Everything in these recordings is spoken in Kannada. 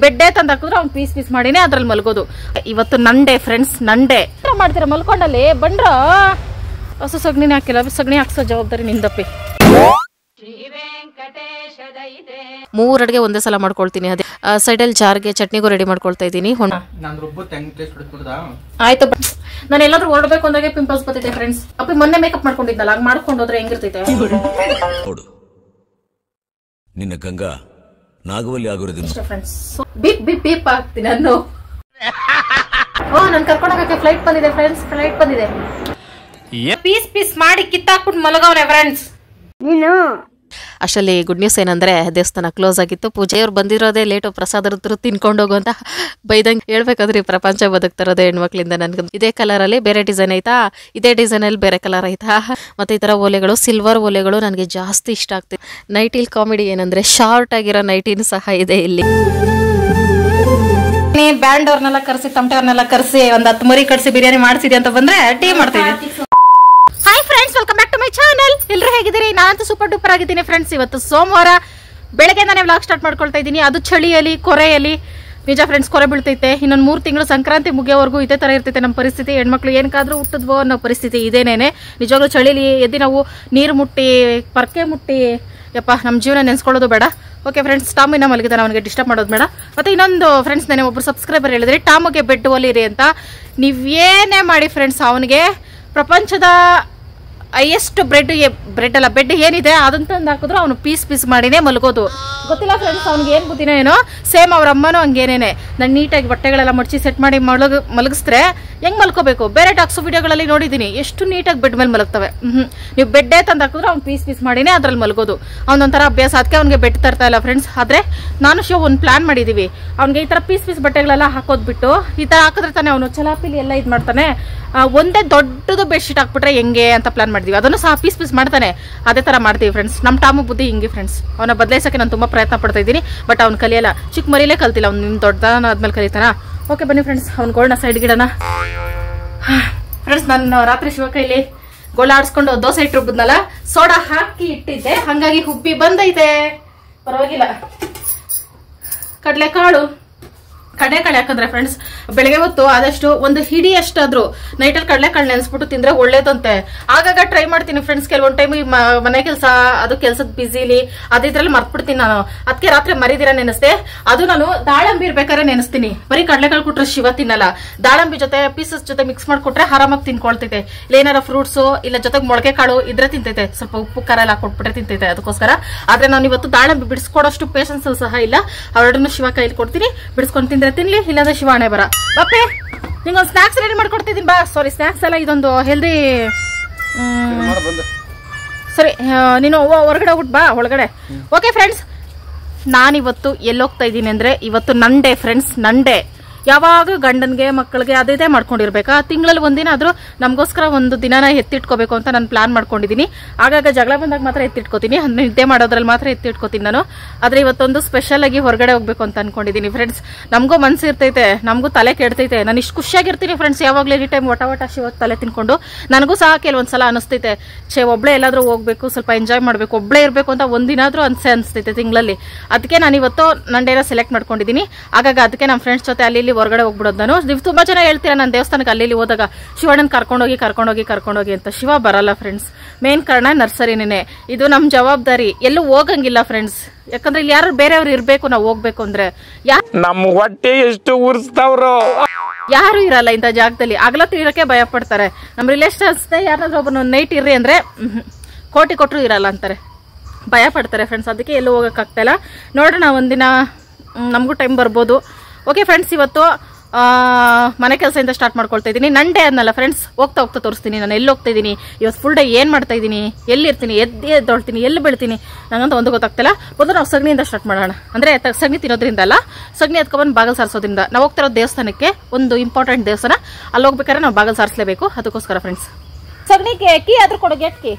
ಬೆಡ್ಡೆ ತಂದು ಹಾಕಿದ್ರೆ ಅವ್ನು ಪೀಸ್ ಪೀಸ್ ಮಾಡಿನೇ ಅದ್ರಲ್ಲಿ ಮಲ್ಗೋದು. ಇವತ್ತು ನಂಡೆ ಫ್ರೆಂಡ್ಸ್, ನಂಡೆ ಮಾಡ್ತೀರಾ ಮಲ್ಕೊಂಡಲ್ಲಿ ಬಂದ್ರ ಹಸು ಸಗಣಿನೇ ಹಾಕಿಲ್ಲ, ಸಗಣಿ ಹಾಕ್ಸೋ ಜವಾಬ್ದಾರಿ ನಿಂದಪ್ಪಿ. 3 ಅಡಿಗೆ ಒಂದೇ ಸಲ ಮಾಡ್ಕೊಳ್ತೀನಿ. ಅದೇ ಸೈಡಲ್ಲಿ ಜಾರ್ಗೆ ಚಟ್ನಿಗೂ ರೆಡಿ ಮಾಡ್ಕೊಳ್ತಾ ಇದ್ದೀನಿ. ಆಯ್ತು, ನಾನು ಎಲ್ಲಾದ್ರೂ ಹೊರಡ್ಬೇಕು ಅಂದಾಗ ಪಿಂಪಲ್ಸ್ ಬರ್ತಿದೆ ಫ್ರೆಂಡ್ಸ್. ಅಪ್ಪಿ ಮೊನ್ನೆ ಮೇಕಪ್ ಮಾಡ್ಕೊಂಡಿದ್ದಲ್ಲ, ಹಂಗ್ ಮಾಡ್ಕೊಂಡು ಹೋದ್ರೆ ಹೆಂಗಿರ್ತೈತೆ ನಿನ್ನ ಗಂಗಾ ನಾಗವಲ್ಲಿ ಆಗಿರೋದು ಫ್ರೆಂಡ್ಸ್. ಬೀಪ್ ಬೀಪ್ ಬೀಪ್ ಆಗ್ತೀನಿ ನಾನು. ನನ್ ಕರ್ಕೊಂಡು ಹೋಗಕ್ಕೆ ಫ್ಲೈಟ್ ಬಂದಿದೆ ಫ್ರೆಂಡ್ಸ್, ಫ್ಲೈಟ್ ಬಂದಿದೆ. ಪೀಸ್ ಪೀಸ್ ಮಾಡಿ ಕಿತ್ತಾಕ್ಬಿಟ್ಟು ಮಲಗವ್ರೆ ಫ್ರೆಂಡ್ಸ್. ನೀನು ಅಷ್ಟರಲ್ಲಿ ಗುಡ್ ನ್ಯೂಸ್ ಏನಂದ್ರೆ ದೇವಸ್ಥಾನ ಕ್ಲೋಸ್ ಆಗಿತ್ತು. ಪೂಜೆಯವ್ರು ಬಂದಿರೋದೇ ಲೇಟು, ಪ್ರಸಾದ ತಿನ್ಕೊಂಡು ಹೋಗು ಅಂತ ಬೈದಂಗೆ ಹೇಳ್ಬೇಕಾದ್ರೆ ಪ್ರಪಂಚ ಬದುಕ್ತಿರೋದೇ ಹೆಣ್ಮಕ್ಳಿಂದ. ನನ್ಗೆ ಇದೇ ಕಲರ್ ಅಲ್ಲಿ ಬೇರೆ ಡಿಸೈನ್ ಐತಾ, ಇದೇ ಡಿಸೈನ್ ಅಲ್ಲಿ ಬೇರೆ ಕಲರ್ ಐತಾ, ಮತ್ತೆ ಈ ತರ ಓಲೆಗಳು ಸಿಲ್ವರ್ ಓಲೆಗಳು ನನಗೆ ಜಾಸ್ತಿ ಇಷ್ಟ ಆಗ್ತಿದೆ. ನೈಟಿಲ್ ಕಾಮಿಡಿ ಏನಂದ್ರೆ ಶಾರ್ಟ್ ಆಗಿರೋ ನೈಟಿನ ಸಹ ಇದೆ ಇಲ್ಲಿ. ಬ್ಯಾಂಡ್ ಅವ್ರನ್ನೆಲ್ಲ ಕರ್ಸಿ, ತಮಟೆ ಅವ್ರನ್ನೆಲ್ಲ ಕರ್ಸಿ ಒಂದ್ 10 ಮರಿ ಕಟ್ಸಿ ಬಿರಿಯಾನಿ ಮಾಡ್ಸಿದೆ ಅಂತ ಬಂದ್ರೆ ಟೀ ಮಾಡ್ತೀವಿ. Hi friends, welcome back to my channel. ಎಲ್ಲರೂ ಹೇಗಿದ್ದೀರಿ? ನಾನಂತೂ ಸೂಪರ್ ಡೂಪರ್ ಆಗಿದ್ದೀನಿ ಫ್ರೆಂಡ್ಸ್. ಇವತ್ತು ಸೋಮವಾರ ಬೆಳಗ್ಗೆ ನಾನೇ ವ್ಲಾಗ್ ಸ್ಟಾರ್ಟ್ ಮಾಡ್ಕೊಳ್ತಾ ಇದ್ದೀನಿ. ಅದು ಚಳಿಯಲ್ಲಿ, ಕೊರೆಯಲ್ಲಿ. ನಿಜ ಫ್ರೆಂಡ್ಸ್, ಕೊರೆ ಬೀಳ್ತೈತೆ. ಇನ್ನೊಂದು 3 ತಿಂಗಳು ಸಂಕ್ರಾಂತಿ ಮುಗಿಯೋವರೆಗೂ ಇದೇ ತರ ಇರ್ತೈತೆ ನಮ್ಮ ಪರಿಸ್ಥಿತಿ. ಹೆಣ್ಮಕ್ಳು ಏನಕ್ಕಾದ್ರೂ ಹುಟ್ಟಿದ್ವೋ ಅನ್ನೋ ಪರಿಸ್ಥಿತಿ ಇದೇನೇನೆ. ನಿಜವಾಗ್ಲೂ ಚಳಿಲಿ ಎದ್ದು ನಾವು ನೀರು ಮುಟ್ಟಿ, ಪರ್ಕೆ ಮುಟ್ಟಿ, ಯಪ್ಪ ನಮ್ಮ ಜೀವನ ನೆನ್ಸ್ಕೊಳ್ಳೋದು ಬೇಡ. ಓಕೆ ಫ್ರೆಂಡ್ಸ್, ಟಾಮ್ ಇನ್ನ ಮಲಗಿದಾನೆ, ಅವನಿಗೆ ಡಿಸ್ಟರ್ಬ್ ಮಾಡೋದು ಬೇಡ. ಮತ್ತೆ ಇನ್ನೊಂದು ಫ್ರೆಂಡ್ಸ್, ನಾನೇ ಒಬ್ರು ಸಬ್ಸ್ಕ್ರೈಬರ್ ಹೇಳಿದ್ರೆ ಟಾಮಗೆ ಬೆಡ್ ಒಲಿರಿ ಅಂತ. ನೀವೇನೇ ಮಾಡಿ ಫ್ರೆಂಡ್ಸ್, ಅವನಿಗೆ ಪ್ರಪಂಚದ ಹೈಯೆಸ್ಟ್ ಬ್ರೆಡ್ ಅಲ್ಲ, ಬೆಡ್ ಏನಿದೆ ಅದನ್ನ ತಂದು ಹಾಕಿದ್ರು ಅವನು ಪೀಸ್ ಪೀಸ್ ಮಾಡಿನೇ ಮಲಗೋದು. ಗೊತ್ತಿಲ್ಲ ಫ್ರೆಂಡ್ಸ್, ಅವ್ನಿಗೆ ಏನ್ ಬುದ್ಧಿನೋ ಏನೋ. ಸೇಮ್ ಅವ್ರ ಅಮ್ಮನೂ ಹಂಗೇನೇನೆ. ನಾನು ನೀಟಾಗಿ ಬಟ್ಟೆಗಳೆಲ್ಲ ಮಡಚಿ ಸೆಟ್ ಮಾಡಿ ಮಲಗಿಸಿದ್ರೆ ಹೆಂಗ್ ಮಲ್ಕೋಬೇಕು. ಬೇರೆ ಟಾಕ್ಸು ವಿಡಿಯೋಗಳಲ್ಲಿ ನೋಡಿದೀನಿ, ಎಷ್ಟು ನೀಟಾಗಿ ಬೆಡ್ ಮೇಲೆ ಮಲಗ್ತವೆ. ನೀವು ಬೆಡ್ಡೇ ತಂದು ಹಾಕಿದ್ರು ಅವ್ನು ಪೀಸ್ ಪೀಸ್ ಮಾಡಿನೇ ಅದ್ರಲ್ಲಿ ಮಲಗೋದು. ಅವನೊಂಥರ ಅಭ್ಯಾಸ. ಅದಕ್ಕೆ ಅವ್ನಿಗೆ ಬೆಡ್ ತರ್ತಾ ಇಲ್ಲ ಫ್ರೆಂಡ್ಸ್. ಆದ್ರೆ ನಾನು ಒಂದು ಪ್ಲಾನ್ ಮಾಡಿದೀವಿ. ಅವ್ನಿಗೆ ಈ ತರ ಪೀಸ್ ಪೀಸ್ ಬಟ್ಟೆಗಳೆಲ್ಲ ಹಾಕೋದ್ಬಿಟ್ಟು ಈ ತರ ಹಾಕಿದ್ರೆ ತಾನೆ ಅವನು ಚಲಾಪಿಲಿ ಎಲ್ಲ ಇದು ಮಾಡ್ತಾನೆ. ಒಂದೇ ದೊಡ್ಡದು ಬೆಡ್ಶೀಟ್ ಹಾಕ್ಬಿಟ್ರೆ ಹೆಂಗೆ ಅಂತ ಪ್ಲಾನ್ ಮಾಡಿದ್ವಿ. ಅದನ್ನು ಸಹ ಪೀಸ್ ಪೀಸ್ ಮಾಡ್ತಾನೆ. ಅದೇ ತರ ಮಾಡ್ತೀವಿ ಫ್ರೆಂಡ್ಸ್. ನಮ್ಮ ಟಾಮು ಬುದ್ಧಿ ಹಿಂಗೆ ಫ್ರೆಂಡ್ಸ್. ಅವನ ಬದಲಾಯಿಸಕ್ಕೆ ನಾನು ತುಂಬಾ ಪ್ರಯತ್ನ ಪಡ್ತಾ ಇದ್ದೀನಿ. ಬಟ್ ಅವ್ನು ಕಲಿಯಲ್ಲ. ಚಿಕ್ಕ ಮರಿಲೇ ಕಲ್ತಿಲ್ಲ, ಅವ್ನು ನಿಮ್ ದೊಡ್ಡದಾದ್ಮೇಲೆ ಕಲಿತಾನ. ಓಕೆ ಬನ್ನಿ ಫ್ರೆಂಡ್ಸ್, ಅವ್ನ ಗೋಲ್ನ ಸೈಡ್ ಗಿಡನ. ಫ್ರೆಂಡ್ಸ್, ನಾನು ರಾತ್ರಿ ಶಿವ ಕೈಲಿ ಗೋಳ ಆಡಿಸ್ಕೊಂಡು ದೋಸೆ ಇಟ್ಟು ರುಬ್ಬದ್ನಲ್ಲ, ಸೋಡಾ ಹಾಕಿ ಇಟ್ಟಿದ್ದೆ, ಹಂಗಾಗಿ ಹುಬ್ಬಿ ಬಂದೈತೆ. ಪರವಾಗಿಲ್ಲ. ಕಡಲೆಕಾಳು ಯಾಕಂದ್ರೆ ಫ್ರೆಂಡ್ಸ್, ಬೆಳಗ್ಗೆ ಹೊತ್ತು ಆದಷ್ಟು ಒಂದು ಹಿಡಿ ಅಷ್ಟಾದ್ರು ನೈಟಲ್ಲಿ ಕಡಲೆಕಾಳು ನೆನೆಸ್ಬಿಟ್ಟು ತಿಂದ್ರೆ ಒಳ್ಳೇದಂತೆ. ಆಗಾಗ ಟ್ರೈ ಮಾಡ್ತೀನಿ ಫ್ರೆಂಡ್ಸ್. ಕೆಲವೊಂದು ಟೈಮ್ ಮನೆ ಕೆಲಸ, ಅದು ಕೆಲಸದ ಬಿಸಿಲಿ ಅದಿದ್ರಲ್ಲಿ ಮರ್ತ್ಬಿಡ್ತೀನಿ ನಾನು. ಅದಕ್ಕೆ ರಾತ್ರಿ ಮರಿದಿರ ನೆನೆಸ್ದೆ. ಅದು ನಾನು ದಾಳಂಬಿ ಇರ್ಬೇಕಾದ್ರೆ ನೆನೆಸ್ತೀನಿ. ಬರೀ ಕಡಲೆಕಾಳು ಕೊಟ್ರೆ ಶಿವ ತಿನ್ನಲ್ಲ. ದಾಳಂಬಿ ಜೊತೆ ಪೀಸಸ್ ಜೊತೆ ಮಿಕ್ಸ್ ಮಾಡ್ಕೊಟ್ರೆ ಆರಾಮಾಗಿ ತಿನ್ಕೊಳ್ತೈತೆ. ಇಲ್ಲ ಏನಾರ ಫ್ರೂಟ್ಸು ಇಲ್ಲ ಜೊತೆಗೆ ಮೊಳಕೆ ಕಾಳು ಇದ್ರೆ ತಿಂತೈತೆ. ಸ್ವಲ್ಪ ಉಪ್ಪು ಖಾರ ಎಲ್ಲ ಹಾಕೊಟ್ಬಿಟ್ರೆ ತಿಂತೈತೆ. ಅದಕ್ಕೋಸ್ಕರ. ಆದ್ರೆ ನಾನು ಇವತ್ತು ದಾಳಂಬಿ ಬಿಡಿಸ್ಕೊಡೋಷ್ಟು ಪೇಷನ್ಸ್ ಸಹ ಇಲ್ಲ. ಅವರನ್ನು ಶಿವ ಕೈಲಿ ಕೊಡ್ತೀನಿ, ಬಿಡಿಸ್ಕೊಂಡು ತಿಂದ್ರೆ ತಿನ್ಲಿ, ಇಲ್ಲಾಂದ್ರೆ ಶಿವಾಣೆ ಬರ. ಬಪ್ಪೆ ನಿಂಗೊಂದು ಸ್ನಾಕ್ಸ್ ರೆಡಿ ಮಾಡ್ಕೊಡ್ತಿದ್ದೀನಿ ಬಾ. ಸಾರಿ, ಸ್ನಾಕ್ಸ್ ಅಲ್ಲ, ಇದೊಂದು ಹೆಲ್ದಿ. ಸರಿ, ನೀನು ಹೊರಗಡೆ ಹೋಗ್ಬಿಟ್ಟು ಬಾ ಒಳಗಡೆ. ಓಕೆ ಫ್ರೆಂಡ್ಸ್, ನಾನಿವತ್ತು ಎಲ್ಲೋಗ್ತಾ ಇದ್ದೀನಿ ಅಂದ್ರೆ ಇವತ್ತು ನಂಡೆ ಫ್ರೆಂಡ್ಸ್, ನಂಡೆ. ಯಾವಾಗ ಗಂಡನ್ಗೆ ಮಕ್ಕಳಿಗೆ ಅದೇ ಮಾಡ್ಕೊಂಡಿರ್ಬೇಕಾ. ತಿಂಗಳಲ್ಲಿ ಒಂದಿನ ಆದ್ರೂ ನಮಗೋಸ್ಕರ ಒಂದು ದಿನನ ಎತ್ತಿಟ್ಕೋಬೇಕು ಅಂತ ನಾನು ಪ್ಲಾನ್ ಮಾಡ್ಕೊಂಡಿದ್ದೀನಿ. ಆಗಾಗ ಜಗಳ ಬಂದಾಗ ಮಾತ್ರ ಎತ್ತಿಟ್ಕೋತೀನಿ, ನಿದ್ದೆ ಮಾಡೋದ್ರಲ್ಲಿ ಮಾತ್ರ ಎತ್ತಿಟ್ಕೋತೀನಿ ನಾನು. ಆದ್ರೆ ಇವತ್ತೊಂದು ಸ್ಪೆಷಲ್ ಆಗಿ ಹೊರಗಡೆ ಹೋಗ್ಬೇಕು ಅಂತ ಅನ್ಕೊಂಡಿದ್ದೀನಿ ಫ್ರೆಂಡ್ಸ್. ನಮಗೂ ಮನ್ಸು ಇರ್ತೈತೆ, ನಮಗೂ ತಲೆ ಕೆಡ್ತೈತೆ. ನಾನು ಇಷ್ಟು ಖುಷಿಯಾಗಿರ್ತೀನಿ ಫ್ರೆಂಡ್ಸ್, ಯಾವಾಗಲೂ ಎನಿ ಟೈಮ್ ಒಟ ಶಿವ ತಲೆ ತಿನ್ಕೊಂಡು. ನನಗೂ ಸಹ ಕೆಲವೊಂದ್ಸಲ ಅನಿಸ್ತೈತೆ, ಒಬ್ಳೆ ಎಲ್ಲಾದ್ರೂ ಹೋಗ್ಬೇಕು, ಸ್ವಲ್ಪ ಎಂಜಾಯ್ ಮಾಡ್ಬೇಕು, ಒಬ್ಳೆ ಇರ್ಬೇಕು ಅಂತ ಒಂದಿನಾದ್ರೂ ಅನಿಸ್ತೈತೆ ತಿಂಗಳಲ್ಲಿ. ಅದಕ್ಕೆ ನಾನು ಇವತ್ತು ನಂಡೇನ ಸೆಲೆಕ್ಟ್ ಮಾಡ್ಕೊಂಡಿದ್ದೀನಿ. ಆಗಾಗ ಅದಕ್ಕೆ ನಮ್ಮ ಫ್ರೆಂಡ್ಸ್ ಜೊತೆ ಅಲ್ಲಿ ಹೊರಗಡೆ ಹೋಗ್ಬಿಡೋದು ನಾನು. ನೀವು ತುಂಬಾ ಜನ ಹೇಳ್ತೀರಾ ನಾನು ದೇವಸ್ಥಾನಕ್ಕೆ ಅಲ್ಲಿ ಹೋದಾಗ ಶಿವಣ್ಣನ ಕರ್ಕೊಂಡೋಗಿ ಅಂತ. ಶಿವ ಬರಲ್ಲ ಫ್ರೆಂಡ್ಸ್. ಮೇನ್ ಕಾರಣ ನರ್ಸರಿನೇ. ಇದು ನಮ್ ಜವಾಬ್ದಾರಿ. ಎಲ್ಲೂ ಹೋಗಂಗಿಲ್ಲ ಫ್ರೆಂಡ್ಸ್. ಯಾಕಂದ್ರೆ ಇಲ್ಲಿ ಯಾರು ಬೇರೆಯವ್ರು ಇರ್ಬೇಕು, ನಾವು ಹೋಗ್ಬೇಕು ಅಂದ್ರೆ. ನಮ್ಮ ಹೊಟ್ಟೆ ಎಷ್ಟು ಉರ್ಸ್ತಾವ್ರು, ಯಾರು ಇರಲ್ಲ ಇಂಥ ಜಾಗದಲ್ಲಿ. ಆಗ್ಲತ್ತು ಇರಕ್ಕೆ ಭಯ ಪಡ್ತಾರೆ. ನಮ್ಮ ರಿಲೇಷನ್ಸ್ ಯಾರಾದ್ರೂ ಒಬ್ಬರು ನೈಟ್ ಇರ್ರಿ ಅಂದ್ರೆ ಕೋಟಿ ಕೊಟ್ಟರು ಇರಲ್ಲ ಅಂತಾರೆ, ಭಯ ಪಡ್ತಾರೆ ಫ್ರೆಂಡ್ಸ್. ಅದಕ್ಕೆ ಎಲ್ಲೂ ಹೋಗಕ್ಕಾಗ್ತಾ ಇಲ್ಲ. ನೋಡೋಣ, ಒಂದಿನ ನಮಗೂ ಟೈಮ್ ಬರ್ಬೋದು. ಓಕೆ ಫ್ರೆಂಡ್ಸ್, ಇವತ್ತು ಮನೆ ಕೆಲಸದಿಂದ ಸ್ಟಾರ್ಟ್ ಮಾಡ್ಕೊಳ್ತಾ ಇದ್ದೀನಿ. ನಂಡೆ ಅನ್ನಲ್ಲ ಫ್ರೆಂಡ್ಸ್, ಹೋಗ್ತಾ ತೋರಿಸ್ತೀನಿ ನಾನು ಎಲ್ಲಿ ಹೋಗ್ತಾ ಇದ್ದೀನಿ, ಇವತ್ತು ಫುಲ್ ಡೇ ಏನ್ ಮಾಡ್ತಾ ಇದ್ದೀನಿ, ಎಲ್ಲಿ ಇರ್ತೀನಿ, ಎದ್ದೊಳ್ತೀನಿ, ಎಲ್ಲಿ ಬೆಳ್ತೀನಿ ನಂಗಂತ ಒಂದು ಗೊತ್ತಾಗ್ತಿಲ್ಲ. ಮೊದಲು ನಾವು ಸಗಣಿಯಿಂದ ಸ್ಟಾರ್ಟ್ ಮಾಡೋಣ. ಅಂದ್ರೆ ಸಗಣಿ ತಿನ್ನೋದ್ರಿಂದ ಅಲ್ಲ, ಸಗಣಿ ಎತ್ಕೊಂಡ್ಬಂದು ಬಾಗಲ್ ಸಾರಿಸೋದ್ರಿಂದ. ನಾವು ಹೋಗ್ತಿರೋ ದೇವಸ್ಥಾನಕ್ಕೆ, ಒಂದು ಇಂಪಾರ್ಟೆಂಟ್ ದೇವಸ್ಥಾನ, ಅಲ್ಲಿ ಹೋಗ್ಬೇಕಾದ್ರೆ ನಾವು ಬಾಗಲ್ ಸಾರಿಸಲೇಬೇಕು. ಅದಕ್ಕೋಸ್ಕರ ಫ್ರೆಂಡ್ಸ್. ಸಗಣಿಗೆ ಕೀ ಆದ್ರೂ ಕೊಡೋ, ಗೇಟ್ ಕೀ.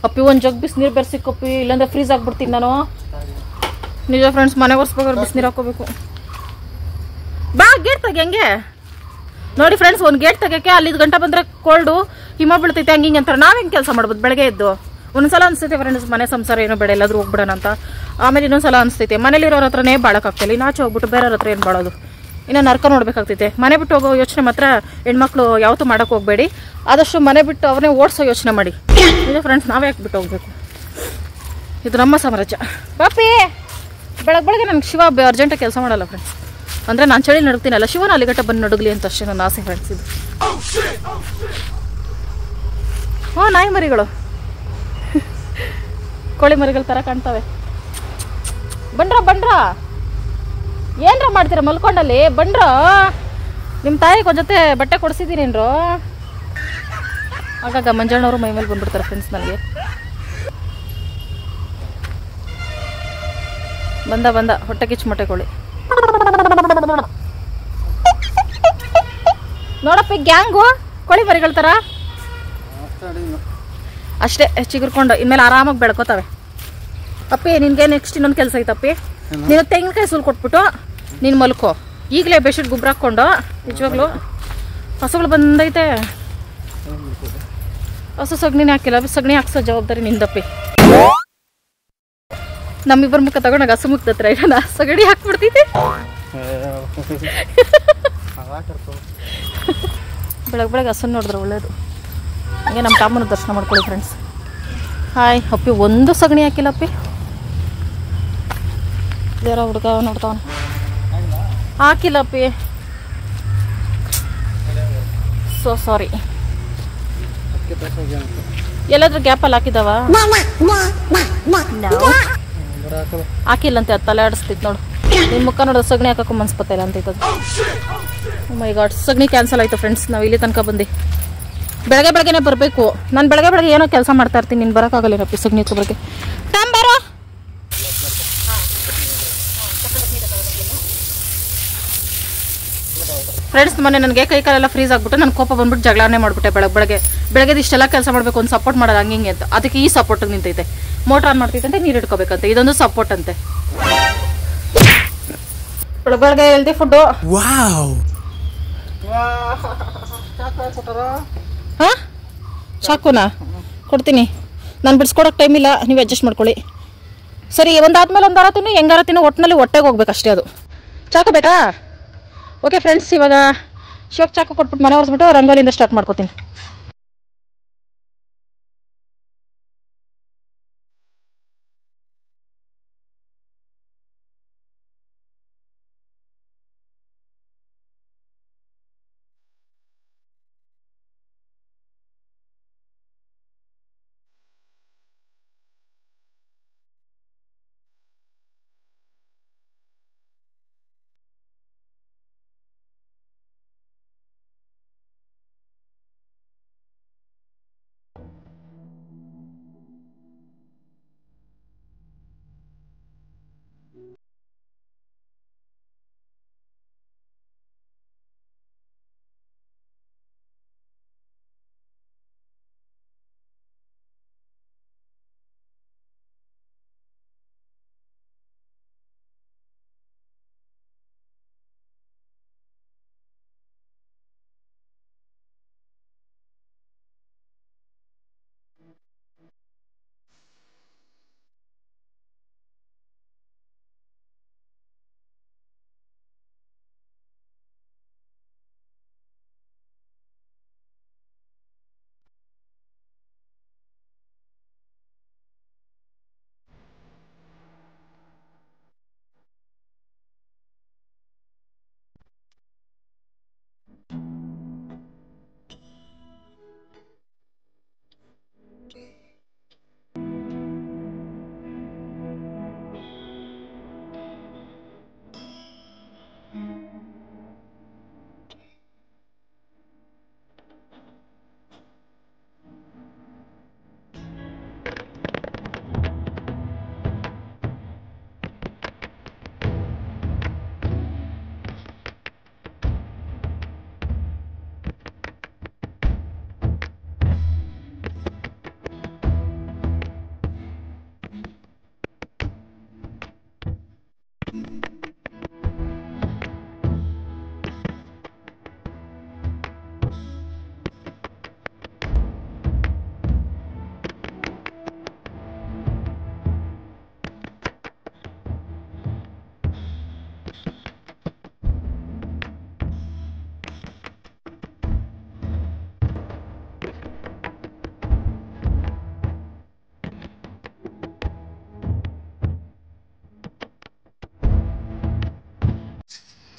ಅಪ್ಪಿ ಒಂದ್ ಜಗ್ ಬಿಸಿ ನೀರು ಬೆರೆಸಿಕೊಪ್ಪಿ, ಇಲ್ಲಾಂದ್ರೆ ಫ್ರೀಸ್ ಆಗ್ಬಿಡ್ತೀನಿ ನಾನು. ನಿಜ ಫ್ರೆಂಡ್ಸ್, ಮನೆ ಒರೆಸ್ಬೇಕಾದ್ರೆ ಬಿಸಿನೀರು ಹಾಕೋಬೇಕು. ಬಾ ಗೇಟ್ ತೆಗಿ. ಹಂಗೆ ನೋಡಿ ಫ್ರೆಂಡ್ಸ್, ಒಂದು ಗೇಟ್ ತೆಗಿಯಕ್ಕೆ ಅಲ್ಲಿ ಗಂಟೆ ಬಂದ್ರೆ ಕೋಲ್ಡು, ಹಿಮ ಬೀಳ್ತೈತೆ, ಹಂಗೆ ಅಂತಾರೆ. ನಾವೇನು ಕೆಲಸ ಮಾಡ್ಬೋದು ಬೆಳಗ್ಗೆ ಎದ್ದು? ಒಂದ್ಸಲ ಅನಿಸ್ತೈತೆ ಫ್ರೆಂಡ್ಸ್ ಮನೆ ಸಂಸಾರ ಏನೋ ಬೇಡ ಎಲ್ಲಾದ್ರೂ ಹೋಗ್ಬಿಡೋಣ ಅಂತ. ಆಮೇಲೆ ಇನ್ನೊಂದ್ಸಲ ಅನಿಸ್ತೈತೆ ಮನೇಲಿರೋರ ಹತ್ರನೇ ಬಾಳಕ್ಕಾಗ್ತಿಲ್ಲ, ಇನ್ನಾಚೆ ಹೋಗ್ಬಿಟ್ಟು ಬೇರೆಯವ್ರ ಹತ್ರ ಏನು ಬಾಳೋದು, ಇನ್ನು ನರ್ಕ ನೋಡ್ಬೇಕಾಗ್ತೈತೆ. ಮನೆ ಬಿಟ್ಟು ಹೋಗೋ ಯೋಚನೆ ಮಾತ್ರ ಹೆಣ್ಮಕ್ಳು ಯಾವತ್ತೂ ಮಾಡೋಕೆ ಹೋಗಬೇಡಿ. ಆದಷ್ಟು ಮನೆ ಬಿಟ್ಟು ಅವ್ರನ್ನೇ ಓಡಿಸೋ ಯೋಚನೆ ಮಾಡಿ. ಇಲ್ಲ ಫ್ರೆಂಡ್ಸ್, ನಾವೇ ಯಾಕೆ ಬಿಟ್ಟು ಹೋಗ್ಬೇಕು, ಇದು ನಮ್ಮ ಸಾಮ್ರಾಜ್ಯ. ಪಾಪಿ ಬೆಳಗ್ಗೆ ನನಗೆ ಶಿವ ಅರ್ಜೆಂಟಾಗಿ ಕೆಲಸ ಮಾಡಲ್ಲ ಫ್ರೆಂಡ್ಸ್. ಅಂದರೆ ನಾನು ಚಳಿ ನಡುಗ್ತೀನಲ್ಲ, ಶಿವನ ಅಲ್ಲಿಗಟ್ಟ ಬಂದು ನಡುಗಲಿ ಅಂತ ಅಷ್ಟೇ ನನ್ನ ಆಸೆ ಫ್ರೆಂಡ್ಸ್. ಇದು ಹ್ಞೂ ನಾಯಿ ಮರಿಗಳು ಕೋಳಿ ಮರಿಗಳ ಥರ ಕಾಣ್ತವೆ. ಬಂಡ್ರ ಏನರ ಮಾಡ್ತೀರ ಮಲ್ಕೊಂಡಲ್ಲಿ? ಬಂಡ್ರ ನಿಮ್ಮ ತಾಯಿಗೆ ಒಂದು ಜೊತೆ ಬಟ್ಟೆ ಕೊಡಿಸಿದ್ದೀನೇನ್ರು? ಆಗಾಗ ಮಂಜಣ್ಣವರು ಮೈ ಮೇಲೆ ಬಂದ್ಬಿಡ್ತಾರೆ ಫ್ರೆಂಡ್ಸ್. ನನಗೆ ಬಂದ ಹೊಟ್ಟೆ ಕಿಚ್ಚು ಮೊಟ್ಟೆ ಕೋಳಿ ನೋಡಪ್ಪ, ಗ್ಯಾಂಗು ಕೋಳಿ ಮರಿಗಳ ಥರ ಅಷ್ಟೇ ಚಿಗುರ್ಕೊಂಡು ಇನ್ಮೇಲೆ ಆರಾಮಾಗಿ ಬೆಳ್ಕೋತವೆ. ಅಪ್ಪಿ ನಿನ್ಗೆ ನೆಕ್ಸ್ಟ್ ಇನ್ನೊಂದು ಕೆಲಸ ಐತಪ್ಪಿ. ನೀನು ತೆಂಗಿನಕಾಯಿ ಸುಲ್ ಕೊಟ್ಬಿಟ್ಟು ನೀನು ಮಲ್ಕೋ. ಈಗಲೇ ಬೆಡ್ಶೀಟ್ ಗುಬ್ರ ಹಾಕ್ಕೊಂಡು, ನಿಜವಾಗ್ಲೂ ಹಸುಗಳು ಬಂದೈತೆ. ಹಸು ಸಗಣಿನೇ ಹಾಕಿಲ್ಲ, ಸಗಣಿ ಹಾಕ್ಸೋ ಜವಾಬ್ದಾರಿ ನಿಂದಪ್ಪಿ. ನಮ್ಮಿಬ್ಬರ ಮುಖ ತಗೊಂಡಾಗ ಹಸು ಮುಖದ ಹತ್ರ ಇಡೋಣ, ಸಗಣಿ ಹಾಕ್ಬಿಡ್ತೈತಿ. ಬೆಳಗ್ಗೆ ಹಸು ನೋಡಿದ್ರೆ ಒಳ್ಳೇದು. ಹಂಗೆ ನಮ್ಮ ಕಾಮನ ದರ್ಶನ ಮಾಡ್ಕೊಳ್ಳಿ ಫ್ರೆಂಡ್ಸ್. ಹಾಯ್ ಅಪ್ಪಿ, ಒಂದು ಸಗಣಿ ಹಾಕಿಲ್ಲ ಅಪ್ಪಿ. ಯಾರೋ ಹುಡುಗ ನೋಡ್ತಾವನ, ಹಾಕಿಲ್ಲ ಅಪ್ಪಿ. So sorry. ಎಲ್ಲಾದ್ರೂ ಗ್ಯಾಪಲ್ಲಿ ಹಾಕಿದಾವ? ಹಾಕಿಲ್ಲಂತೆ, ಅದು ತಲೆ ಆಡಿಸ್ತೈತೆ ನೋಡು. ನಿನ್ನ ಮುಖ ನೋಡೋದು ಸಗಣಿ ಹಾಕಕ್ಕೆ ಮನ್ಸ್ಪತ್ತ ಇಲ್ಲ ಅಂತೈತದು. ಮೈ ಗಾಡ್, ಸಗಣಿ ಕ್ಯಾನ್ಸಲ್ ಆಯಿತು ಫ್ರೆಂಡ್ಸ್. ನಾವು ಇಲ್ಲಿ ತನಕ ಬಂದು ಬೆಳಗ್ಗೆನೇ ಬರಬೇಕು. ನಾನು ಬೆಳಗ್ಗೆ ಏನೋ ಕೆಲಸ ಮಾಡ್ತಾ ಇರ್ತೀನಿ, ನೀನು ಬರೋಕ್ಕಾಗಲ್ಲೇನಪ್ಪಿ ಸಗಣಿ ಎತ್ಕೊಬರಕ್ಕೆ. ಬರೋ ಫ್ರೆಂಡ್ಸ್. ಮೊನ್ನೆ ನನಗೆ ಕೈ ಕಾಲೆಲ್ಲ ಫ್ರೀಸ್ ಆಗ್ಬಿಟ್ಟು ನನ್ನ ಕೋಪ ಬಂದ್ಬಿಟ್ಟು ಜಗಳನೇ ಮಾಡಿಬಿಟ್ಟೆ. ಬೆಳಗ್ಗೆ ಇಷ್ಟೆಲ್ಲ ಕೆಲಸ ಮಾಡಬೇಕು, ಒಂದು ಸಪೋರ್ಟ್ ಮಾಡೋದು ಹಂಗೆ ಅಂತ. ಅದಕ್ಕೆ ಈ ಸಪೋರ್ಟಿಗೆ ನಿಂತೈತೆ. ಮೋಟ್ರ್ ಆನ್ ಮಾಡ್ತೈತೆ, ನೀರು ಇಟ್ಕೋಬೇಕಂತೆ. ಇದೊಂದು ಸಪೋರ್ಟ್ ಅಂತೆ. ಬೆಳಗ್ಗೆ ಹೆಲ್ದಿ ಫುಡ್ಡು. ಹಾಂ, ಚಾಕುನಾ ಕೊಡ್ತೀನಿ. ನಾನು ಬಿಡಿಸ್ಕೊಡೋಕೆ ಟೈಮ್ ಇಲ್ಲ, ನೀವು ಅಡ್ಜಸ್ಟ್ ಮಾಡ್ಕೊಳ್ಳಿ. ಸರಿ, ಒಂದಾದ್ಮೇಲೆ ಒಂದಾರ ತಿನ್ನು, ಹೆಂಗಾರ ತಿನ್ನು, ಒಟ್ಟಿನಲ್ಲಿ ಹೊಟ್ಟೆಗೆ ಹೋಗ್ಬೇಕು ಅಷ್ಟೇ. ಅದು ಚಾಕು ಬೇಕಾ? ಓಕೆ ಫ್ರೆಂಡ್ಸ್, ಇವಾಗ ಶಿವಕ್ಕೆ ಚಾಕು ಕೊಟ್ಬಿಟ್ಟು ಮನೆ ಒರೆಸ್ಬಿಟ್ಟು ರಂಗೋಲಿಯಿಂದ ಸ್ಟಾರ್ಟ್ ಮಾಡ್ಕೋತೀನಿ.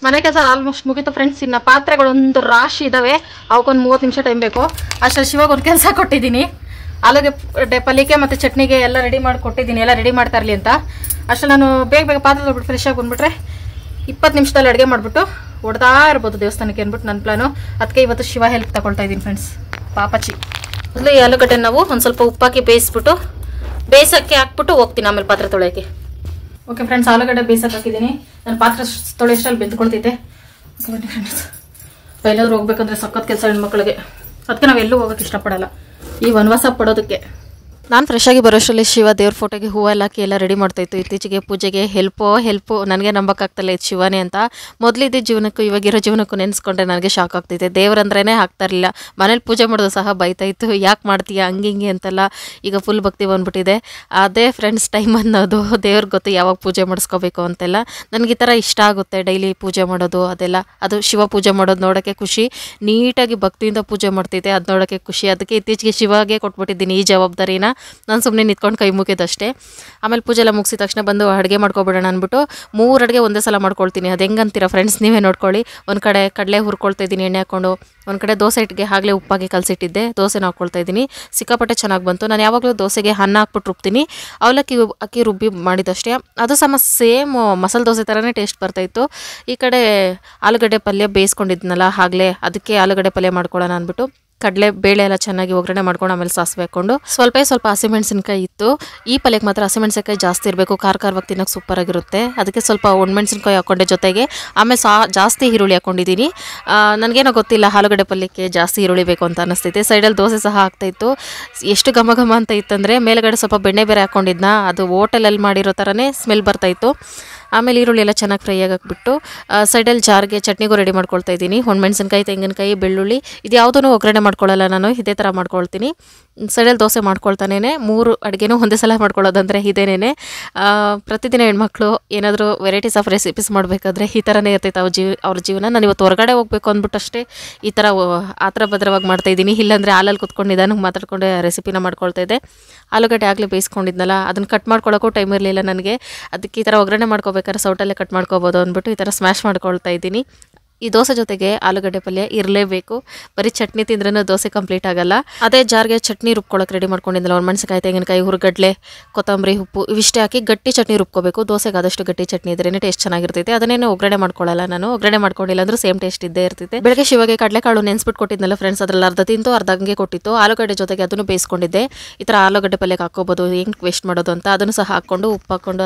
ಮನೆ ಕೆಲಸ ಆಲ್ಮೋಸ್ಟ್ ಮುಗಿತು ಫ್ರೆಂಡ್ಸ್. ಇನ್ನು ಪಾತ್ರೆಗಳು ಒಂದು ರಾಶಿ ಇದಾವೆ, ಅವಕ್ಕೊಂದು 30 ನಿಮಿಷ ಟೈಮ್ ಬೇಕು. ಅಷ್ಟರಲ್ಲಿ ಶಿವಾಗ ಒಂದು ಕೆಲಸ ಕೊಟ್ಟಿದ್ದೀನಿ, ಆಲೂಗಡ್ಡೆ ಪಲ್ಯಕ್ಕೆ ಮತ್ತು ಚಟ್ನಿಗೆ ಎಲ್ಲ ರೆಡಿ ಮಾಡಿ ಕೊಟ್ಟಿದ್ದೀನಿ, ಎಲ್ಲ ರೆಡಿ ಮಾಡ್ತಾ ಇರಲಿ ಅಂತ. ಅಷ್ಟರಲ್ಲಿ ನಾನು ಬೇಗ ಪಾತ್ರೆ ತೊಳ್ಬಿಟ್ಟು ಫ್ರೆಶ್ ಆಗಿ ಬಂದ್ಬಿಟ್ರೆ 20 ನಿಮಿಷದಲ್ಲಿ ಅಡುಗೆ ಮಾಡಿಬಿಟ್ಟು ಹೊಡ್ದಾ ಇರ್ಬೋದು ದೇವಸ್ಥಾನಕ್ಕೆ ಅಂದ್ಬಿಟ್ಟು ನನ್ನ ಪ್ಲಾನು. ಅದಕ್ಕೆ ಇವತ್ತು ಶಿವ ಹೆಲ್ಪ್ ತಗೊಳ್ತಾ ಇದ್ದೀನಿ ಫ್ರೆಂಡ್ಸ್. ಪಾಪಚ್ಚಿ ಮೊದಲು ಈ ಆಲೂಗಡ್ಡೆ ನಾವು ಒಂದು ಸ್ವಲ್ಪ ಉಪ್ಪಾಕಿ ಬೇಯಿಸೋಕ್ಕೆ ಹಾಕ್ಬಿಟ್ಟು ಹೋಗ್ತೀನಿ ಆಮೇಲೆ ಪಾತ್ರೆ ತೊಳೆಯೋಕ್ಕೆ. ಓಕೆ ಫ್ರೆಂಡ್ಸ್, ಆಲೂಗಡ್ಡೆ ಬೇಯಿಸೋಕೆ ಹಾಕಿದ್ದೀನಿ. ನಾನು ಪಾತ್ರೆ ತೊಳೆಯಷ್ಟಲ್ಲಿ ಬೆಂದ್ಕೊಳ್ತೈತೆ. ಓಕೆ ಬನ್ನಿ ಫ್ರೆಂಡ್ಸ್, ಎಲ್ಲಾದ್ರೂ ಹೋಗ್ಬೇಕಂದ್ರೆ ಸಖತ್ ಕೆಲಸ ಹೆಣ್ಮಕ್ಳಿಗೆ. ಅದಕ್ಕೆ ನಾವು ಎಲ್ಲೂ ಹೋಗೋಕೆ ಇಷ್ಟಪಡಲ್ಲ ಈ ವನವಾಸ ಪಡೋದಕ್ಕೆ. ನಾನು ಫ್ರೆಶ್ ಆಗಿ ಬರೋಷ್ಟರಲ್ಲಿ ಶಿವ ದೇವ್ರ ಫೋಟೋಗೆ ಹೂವೆಲ್ಲ ಹಾಕಿ ಎಲ್ಲ ರೆಡಿ ಮಾಡ್ತಾಯಿತ್ತು. ಇತ್ತೀಚೆಗೆ ಪೂಜೆಗೆ ಹೆಲ್ಪು ನನಗೆ ನಂಬಕ್ಕಾಗ್ತಲ್ಲ ಇದು ಶಿವನೇ ಅಂತ. ಮೊದಲಿದ್ದ ಜೀವನಕ್ಕೂ ಇವಾಗಿರೋ ಜೀವನಕ್ಕೂ ನೆನೆಸ್ಕೊಂಡ್ರೆ ನನಗೆ ಶಾಕ್ ಆಗ್ತೈತೆ. ದೇವ್ರಂದ್ರೇ ಆಗ್ತಾ ಇರಲಿಲ್ಲ, ಮನೇಲಿ ಪೂಜೆ ಮಾಡೋದು ಸಹ ಬೈತಾಯಿತ್ತು, ಯಾಕೆ ಮಾಡ್ತೀಯ ಹಂಗೆ ಅಂತೆಲ್ಲ. ಈಗ ಫುಲ್ ಭಕ್ತಿ ಬಂದ್ಬಿಟ್ಟಿದೆ. ಅದೇ ಫ್ರೆಂಡ್ಸ್ ಟೈಮ್ ಅನ್ನೋದು ದೇವ್ರಿಗೆ ಗೊತ್ತು ಯಾವಾಗ ಪೂಜೆ ಮಾಡಿಸ್ಕೋಬೇಕು ಅಂತೆಲ್ಲ. ನನಗೆ ಈ ಥರ ಇಷ್ಟ ಆಗುತ್ತೆ ಡೈಲಿ ಪೂಜೆ ಮಾಡೋದು ಅದೆಲ್ಲ. ಅದು ಶಿವ ಪೂಜೆ ಮಾಡೋದು ನೋಡೋಕ್ಕೆ ಖುಷಿ, ನೀಟಾಗಿ ಭಕ್ತಿಯಿಂದ ಪೂಜೆ ಮಾಡ್ತೈತೆ ಅದು ನೋಡೋಕ್ಕೆ ಖುಷಿ. ಅದಕ್ಕೆ ಇತ್ತೀಚೆಗೆ ಶಿವಾಗೆ ಕೊಟ್ಬಿಟ್ಟಿದ್ದೀನಿ ಈ ಜವಾಬ್ದಾರಿನ. ನಾನು ಸುಮ್ಮನೆ ನಿಂತ್ಕೊಂಡು ಕೈ ಮುಗಿದಷ್ಟೇ. ಆಮೇಲೆ ಪೂಜೆ ಎಲ್ಲ ಮುಗಿಸಿದ ತಕ್ಷಣ ಬಂದು ಅಡುಗೆ ಮಾಡ್ಕೊಬಿಡೋಣ ಅಂದ್ಬಿಟ್ಟು 3 ಅಡುಗೆ ಒಂದೇ ಸಲ ಮಾಡ್ಕೊಳ್ತೀನಿ. ಅದು ಹೆಂಗಂತೀರ ಫ್ರೆಂಡ್ಸ್ ನೀವೇ ನೋಡ್ಕೊಳ್ಳಿ. ಒಂದು ಕಡೆ ಕಡಲೆ ಹುರ್ಕೊಳ್ತಾ ಇದ್ದೀನಿ ಎಣ್ಣೆ ಹಾಕ್ಕೊಂಡು, ಒಂದು ಕಡೆ ದೋಸೆ ಹಿಟ್ಟಿಗೆ ಆಗಲೇ ಉಪ್ಪಾಗಿ ಕಲಸಿಟ್ಟಿದ್ದೆ, ದೋಸೆನ ಹಾಕ್ಕೊಳ್ತಾ ಇದ್ದೀನಿ. ಸಿಕ್ಕಾಪಟ್ಟೆ ಚೆನ್ನಾಗಿ ಬಂತು. ನಾನು ಯಾವಾಗಲೂ ದೋಸೆಗೆ ಅನ್ನ ಹಾಕ್ಬಿಟ್ಟು ರುಬ್ತೀನಿ, ಅಕ್ಕಿ ರುಬ್ಬಿ ಮಾಡಿದಷ್ಟೇ. ಅದು ಸಮ ಸೇಮ್ ಮಸಾಲೆ ದೋಸೆ ಥರನೇ ಟೇಸ್ಟ್ ಬರ್ತಾಯಿತ್ತು. ಈ ಕಡೆ ಆಲೂಗಡ್ಡೆ ಪಲ್ಯ ಬೇಯಿಸ್ಕೊಂಡಿದ್ನಲ್ಲ ಆಗಲೇ, ಅದಕ್ಕೆ ಆಲೂಗಡ್ಡೆ ಪಲ್ಯ ಮಾಡ್ಕೊಳ್ಳೋಣ ಅಂದ್ಬಿಟ್ಟು ಕಡಲೆ ಬೇಳೆ ಎಲ್ಲ ಚೆನ್ನಾಗಿ ಒಗ್ಗರಣೆ ಮಾಡ್ಕೊಂಡು ಆಮೇಲೆ ಸಾಸಿವೆ ಹಾಕ್ಕೊಂಡು ಸ್ವಲ್ಪ ಹಸಿಮೆಣಸಿನ್ಕಾಯಿ ಇತ್ತು. ಈ ಪಲ್ಯಕ್ಕೆ ಮಾತ್ರ ಹಸಿಮೆಣಸಿನ್ಕಾಯಿ ಜಾಸ್ತಿ ಇರಬೇಕು, ಖಾರವಾಗಿ ತಿನ್ನೋಕೆ ಸೂಪರ್ ಆಗಿರುತ್ತೆ. ಅದಕ್ಕೆ ಸ್ವಲ್ಪ ಒಣಮೆಣಸಿನ್ಕಾಯಿ ಹಾಕ್ಕೊಂಡೆ ಜೊತೆಗೆ. ಆಮೇಲೆ ಜಾಸ್ತಿ ಈರುಳ್ಳಿ ಹಾಕ್ಕೊಂಡಿದ್ದೀನಿ. ನನಗೇನೋ ಗೊತ್ತಿಲ್ಲ ಆಲೂಗಡ್ಡೆ ಪಲ್ಯಕ್ಕೆ ಜಾಸ್ತಿ ಈರುಳ್ಳಿ ಬೇಕು ಅಂತ ಅನ್ನಿಸ್ತೈತೆ. ಸೈಡಲ್ಲಿ ದೋಸೆ ಸಹ ಆಗ್ತಾಯಿತ್ತು. ಎಷ್ಟು ಘಮ ಅಂತ ಇತ್ತಂದರೆ ಮೇಲೆಗಡೆ ಸ್ವಲ್ಪ ಬೆಣ್ಣೆ ಬೇರೆ ಹಾಕ್ಕೊಂಡಿದ್ನ, ಅದು ಹೋಟೆಲಲ್ಲಿ ಮಾಡಿರೋ ಥರನೇ ಸ್ಮೆಲ್ ಬರ್ತಾಯಿತ್ತು. ಆಮೇಲೆ ಈರುಳ್ಳಿ ಎಲ್ಲ ಚೆನ್ನಾಗಿ ಫ್ರೈ ಆಗಿಬಿಟ್ಟು ಸೈಡಲ್ಲಿ ಜಾರ್ಗೆ ಚಟ್ನಿಗೂ ರೆಡಿ ಮಾಡ್ಕೊಳ್ತಾ ಇದ್ದೀನಿ. ಒಣಮೆಣಸಿನ್ಕಾಯಿ, ತೆಂಗಿನಕಾಯಿ, ಬೆಳ್ಳುಳ್ಳಿ ಇದು ಯಾವುದೂ ಒಗ್ಗರಣೆ ಮಾಡ್ಕೊಳ್ಳಲ್ಲ ನಾನು, ಇದೇ ಥರ ಮಾಡ್ಕೊಳ್ತೀನಿ. ಸೈಡಲ್ಲಿ ದೋಸೆ ಮಾಡ್ಕೊಳ್ತಾನೇ 3 ಅಡುಗೆನೂ ಒಂದೇ ಸಲ ಮಾಡ್ಕೊಳ್ಳೋದಂದರೆ ಇದೇನೇ. ಪ್ರತಿದಿನ ಹೆಣ್ಮಕ್ಳು ಏನಾದರೂ ವೆರೈಟೀಸ್ ಆಫ್ ರೆಸಿಪೀಸ್ ಮಾಡಬೇಕಾದ್ರೆ ಈ ಥರನೇ ಇರ್ತೈತೆ ಅವ್ರ ಜೀವನ. ನಾನು ಇವತ್ತು ಹೊರಗಡೆ ಹೋಗ್ಬೇಕು ಅಂದ್ಬಿಟ್ಟಷ್ಟೇ ಈ ಥರ ಭದ್ರವಾಗಿ ಮಾಡ್ತಾಯಿದ್ದೀನಿ. ಇಲ್ಲಾಂದರೆ ಹಾಲಲ್ಲಿ ಕುತ್ಕೊಂಡು ನಿಧಾನಕ್ಕೆ ಮಾತಾಡ್ಕೊಂಡು ರೆಸಿಪಿನ ಮಾಡ್ಕೊಳ್ತಾ ಇದ್ದೆ. ಆಲೂಗಡ್ಡೆ ಆಗಲೇ ಬೇಯಿಸ್ಕೊಂಡಿದ್ನಲ್ಲ, ಅದನ್ನು ಕಟ್ ಮಾಡ್ಕೊಳ್ಳೋಕ್ಕೂ ಟೈಮ್ ಇರಲಿಲ್ಲ ನನಗೆ. ಅದಕ್ಕೆ ಈ ಥರ ಒಗ್ಗರಣೆ ಮಾಡ್ಕೋಬೇಕಾದ್ರೆ ಸೌಟಲ್ಲೇ ಕಟ್ ಮಾಡ್ಕೋಬೋದು ಅಂದ್ಬಿಟ್ಟು ಈ ಥರ ಸ್ಮ್ಯಾಶ್ ಮಾಡ್ಕೊಳ್ತಾ ಇದ್ದೀನಿ. ಈ ದೋಸೆ ಜೊತೆಗೆ ಆಲೂಗಡ್ಡೆ ಪಲ್ಯ ಇರಲೇಬೇಕು. ಬರೀ ಚಟ್ನಿ ತಿಂದ್ರೂ ದೋಸೆ ಕಂಪ್ಲೀಟ್ ಆಗಲ್ಲ. ಅದೇ ಜಾರ್ಗೆ ಚಟ್ನಿ ರುಬ್ಕೊಳ್ಳೋಕೆ ರೆಡಿ ಮಾಡ್ಕೊಂಡಿದ್ದಲ್ಲ, ಒಣಮೆಣಸಿನಕಾಯಿ, ತೆಂಗಿನಕಾಯಿ, ಹುರ್ಗಡ್ಲೆ, ಕೊತ್ತಂಬರಿ, ಉಪ್ಪು ಇವಿಷ್ಟೇ ಹಾಕಿ ಗಟ್ಟಿ ಚಟ್ನಿ ರುಬ್ಕೋಬೇಕು. ದೋಸೆಗೆ ಆದಷ್ಟು ಗಟ್ಟಿ ಚಟ್ನಿ ಇದ್ರೇ ಟೇಸ್ಟ್ ಚೆನ್ನಾಗಿರ್ತೈತೆ. ಅದನ್ನೇನು ಒಗ್ಗರಣೆ ಮಾಡ್ಕೊಳ್ಳಲ್ಲ ನಾನು, ಒಗ್ಗರಣೆ ಮಾಡ್ಕೊಂಡಿಲ್ಲ ಅಂದ್ರೂ ಸೇಮ್ ಟೇಸ್ಟ್ ಇದ್ದೇ ಇರ್ತೈತೆ. ಬೆಳಗ್ಗೆ ಶಿವಗೆ ಕಡಲೆಕಾಳು ನೆನೆಸ್ಬಿಟ್ಟು ಕೊಟ್ಟಿದ್ನಲ್ಲ ಫ್ರೆಂಡ್ಸ್, ಅದ್ರಲ್ಲಿ ಅರ್ಧ ತಿಂತು ಅರ್ಧ ಹಂಗೆ ಕೊಟ್ಟಿತ್ತು. ಆಲೂಗಡ್ಡೆ ಜೊತೆಗೆ ಅದನ್ನು ಬೇಯಿಸ್ಕೊಂಡಿದ್ದೆ. ಈ ಥರ ಆಲೂಗಡ್ಡೆ ಪಲ್ಯಕ್ಕೆ ಹಾಕೋಬೋದು, ಹೆಂಗೆ ವೇಸ್ಟ್ ಮಾಡೋದು ಅಂತ. ಅದನ್ನು ಸಹ ಹಾಕ್ಕೊಂಡು ಉಪ್ಪು ಹಾಕ್ಕೊಂಡು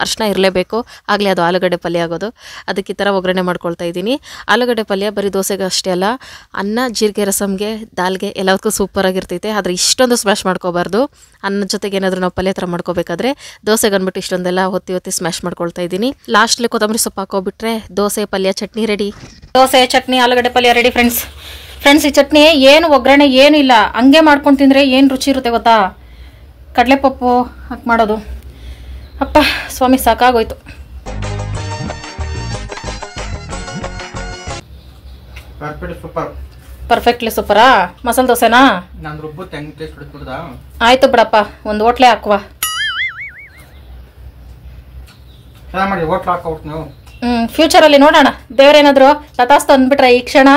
ಅರ್ಶಿನ ಇರಲೇಬೇಕು, ಆಗಲೇ ಅದು ಆಲೂಗಡ್ಡೆ ಪಲ್ಯ ಆಗೋದು. ಅದಕ್ಕೆ ಈ ಥರ ಒಗ್ಗರಣೆ ಮಾಡ್ಕೊಳ್ತಾ ಇದ್ದೀನಿ. ಆಲೂಗಡ್ಡೆ ಪಲ್ಯ ಬರೀ ದೋಸೆಗೆ ಅಷ್ಟೇ ಅಲ್ಲ, ಅನ್ನ, ಜೀರಿಗೆ ರಸಮ್ಗೆ, ದಾಲ್ಗೆ ಎಲ್ಲದಕ್ಕೂ ಸೂಪರಾಗಿರ್ತೈತೆ. ಆದರೆ ಇಷ್ಟೊಂದು ಸ್ಮ್ಯಾಶ್ ಮಾಡ್ಕೋಬಾರ್ದು. ಅನ್ನದ ಜೊತೆಗೆ ಏನಾದರೂ ನಾವು ಪಲ್ಯ ಥರ ಮಾಡ್ಕೋಬೇಕಾದ್ರೆ ದೋಸೆಗೆ ಅಂದ್ಬಿಟ್ಟು ಇಷ್ಟೊಂದೆಲ್ಲ ಹೊತ್ತಿ ಸ್ಮ್ಯಾಶ್ ಮಾಡ್ಕೊಳ್ತಾ ಇದ್ದೀನಿ. ಲಾಸ್ಟ್ಲಿ ಕೊತ್ತಂಬರಿ ಸೊಪ್ಪು ಹಾಕೋಬಿಟ್ರೆ ದೋಸೆ ಪಲ್ಯ ಚಟ್ನಿ ರೆಡಿ. ದೋಸೆ ಚಟ್ನಿ ಆಲೂಗಡ್ಡೆ ಪಲ್ಯ ರೆಡಿ ಫ್ರೆಂಡ್ಸ್. ಈ ಚಟ್ನಿ ಏನು ಒಗ್ಗರಣೆ ಏನು ಇಲ್ಲ, ಹಂಗೆ ಮಾಡ್ಕೊಂಡು ತಿಂದರೆ ಏನು ರುಚಿ ಇರುತ್ತೆ ಗೊತ್ತಾ. ಕಡಲೆಪಪ್ಪು ಹಾಕಿ ಮಾಡೋದು, ಅಪ್ಪ ಸ್ವಾಮಿ ಸಾಕಾಗೋಯ್ತು. ಪರ್ಫೆಕ್ಟ್ಲಿ ಸೂಪರಾ. ಮಸಾಲೆ ದೋಸೆನಾ? ಆಯ್ತು ಬಿಡಪ್ಪ, ಒಂದು ಹೋಟ್ಲೆ ಹಾಕುವ. ಫ್ಯೂಚರಲ್ಲಿ ನೋಡೋಣ, ದೇವ್ರೇನಾದ್ರು ಲತಾಸ್ತ ಅಂದ್ಬಿಟ್ರೆ ಈ ಕ್ಷಣ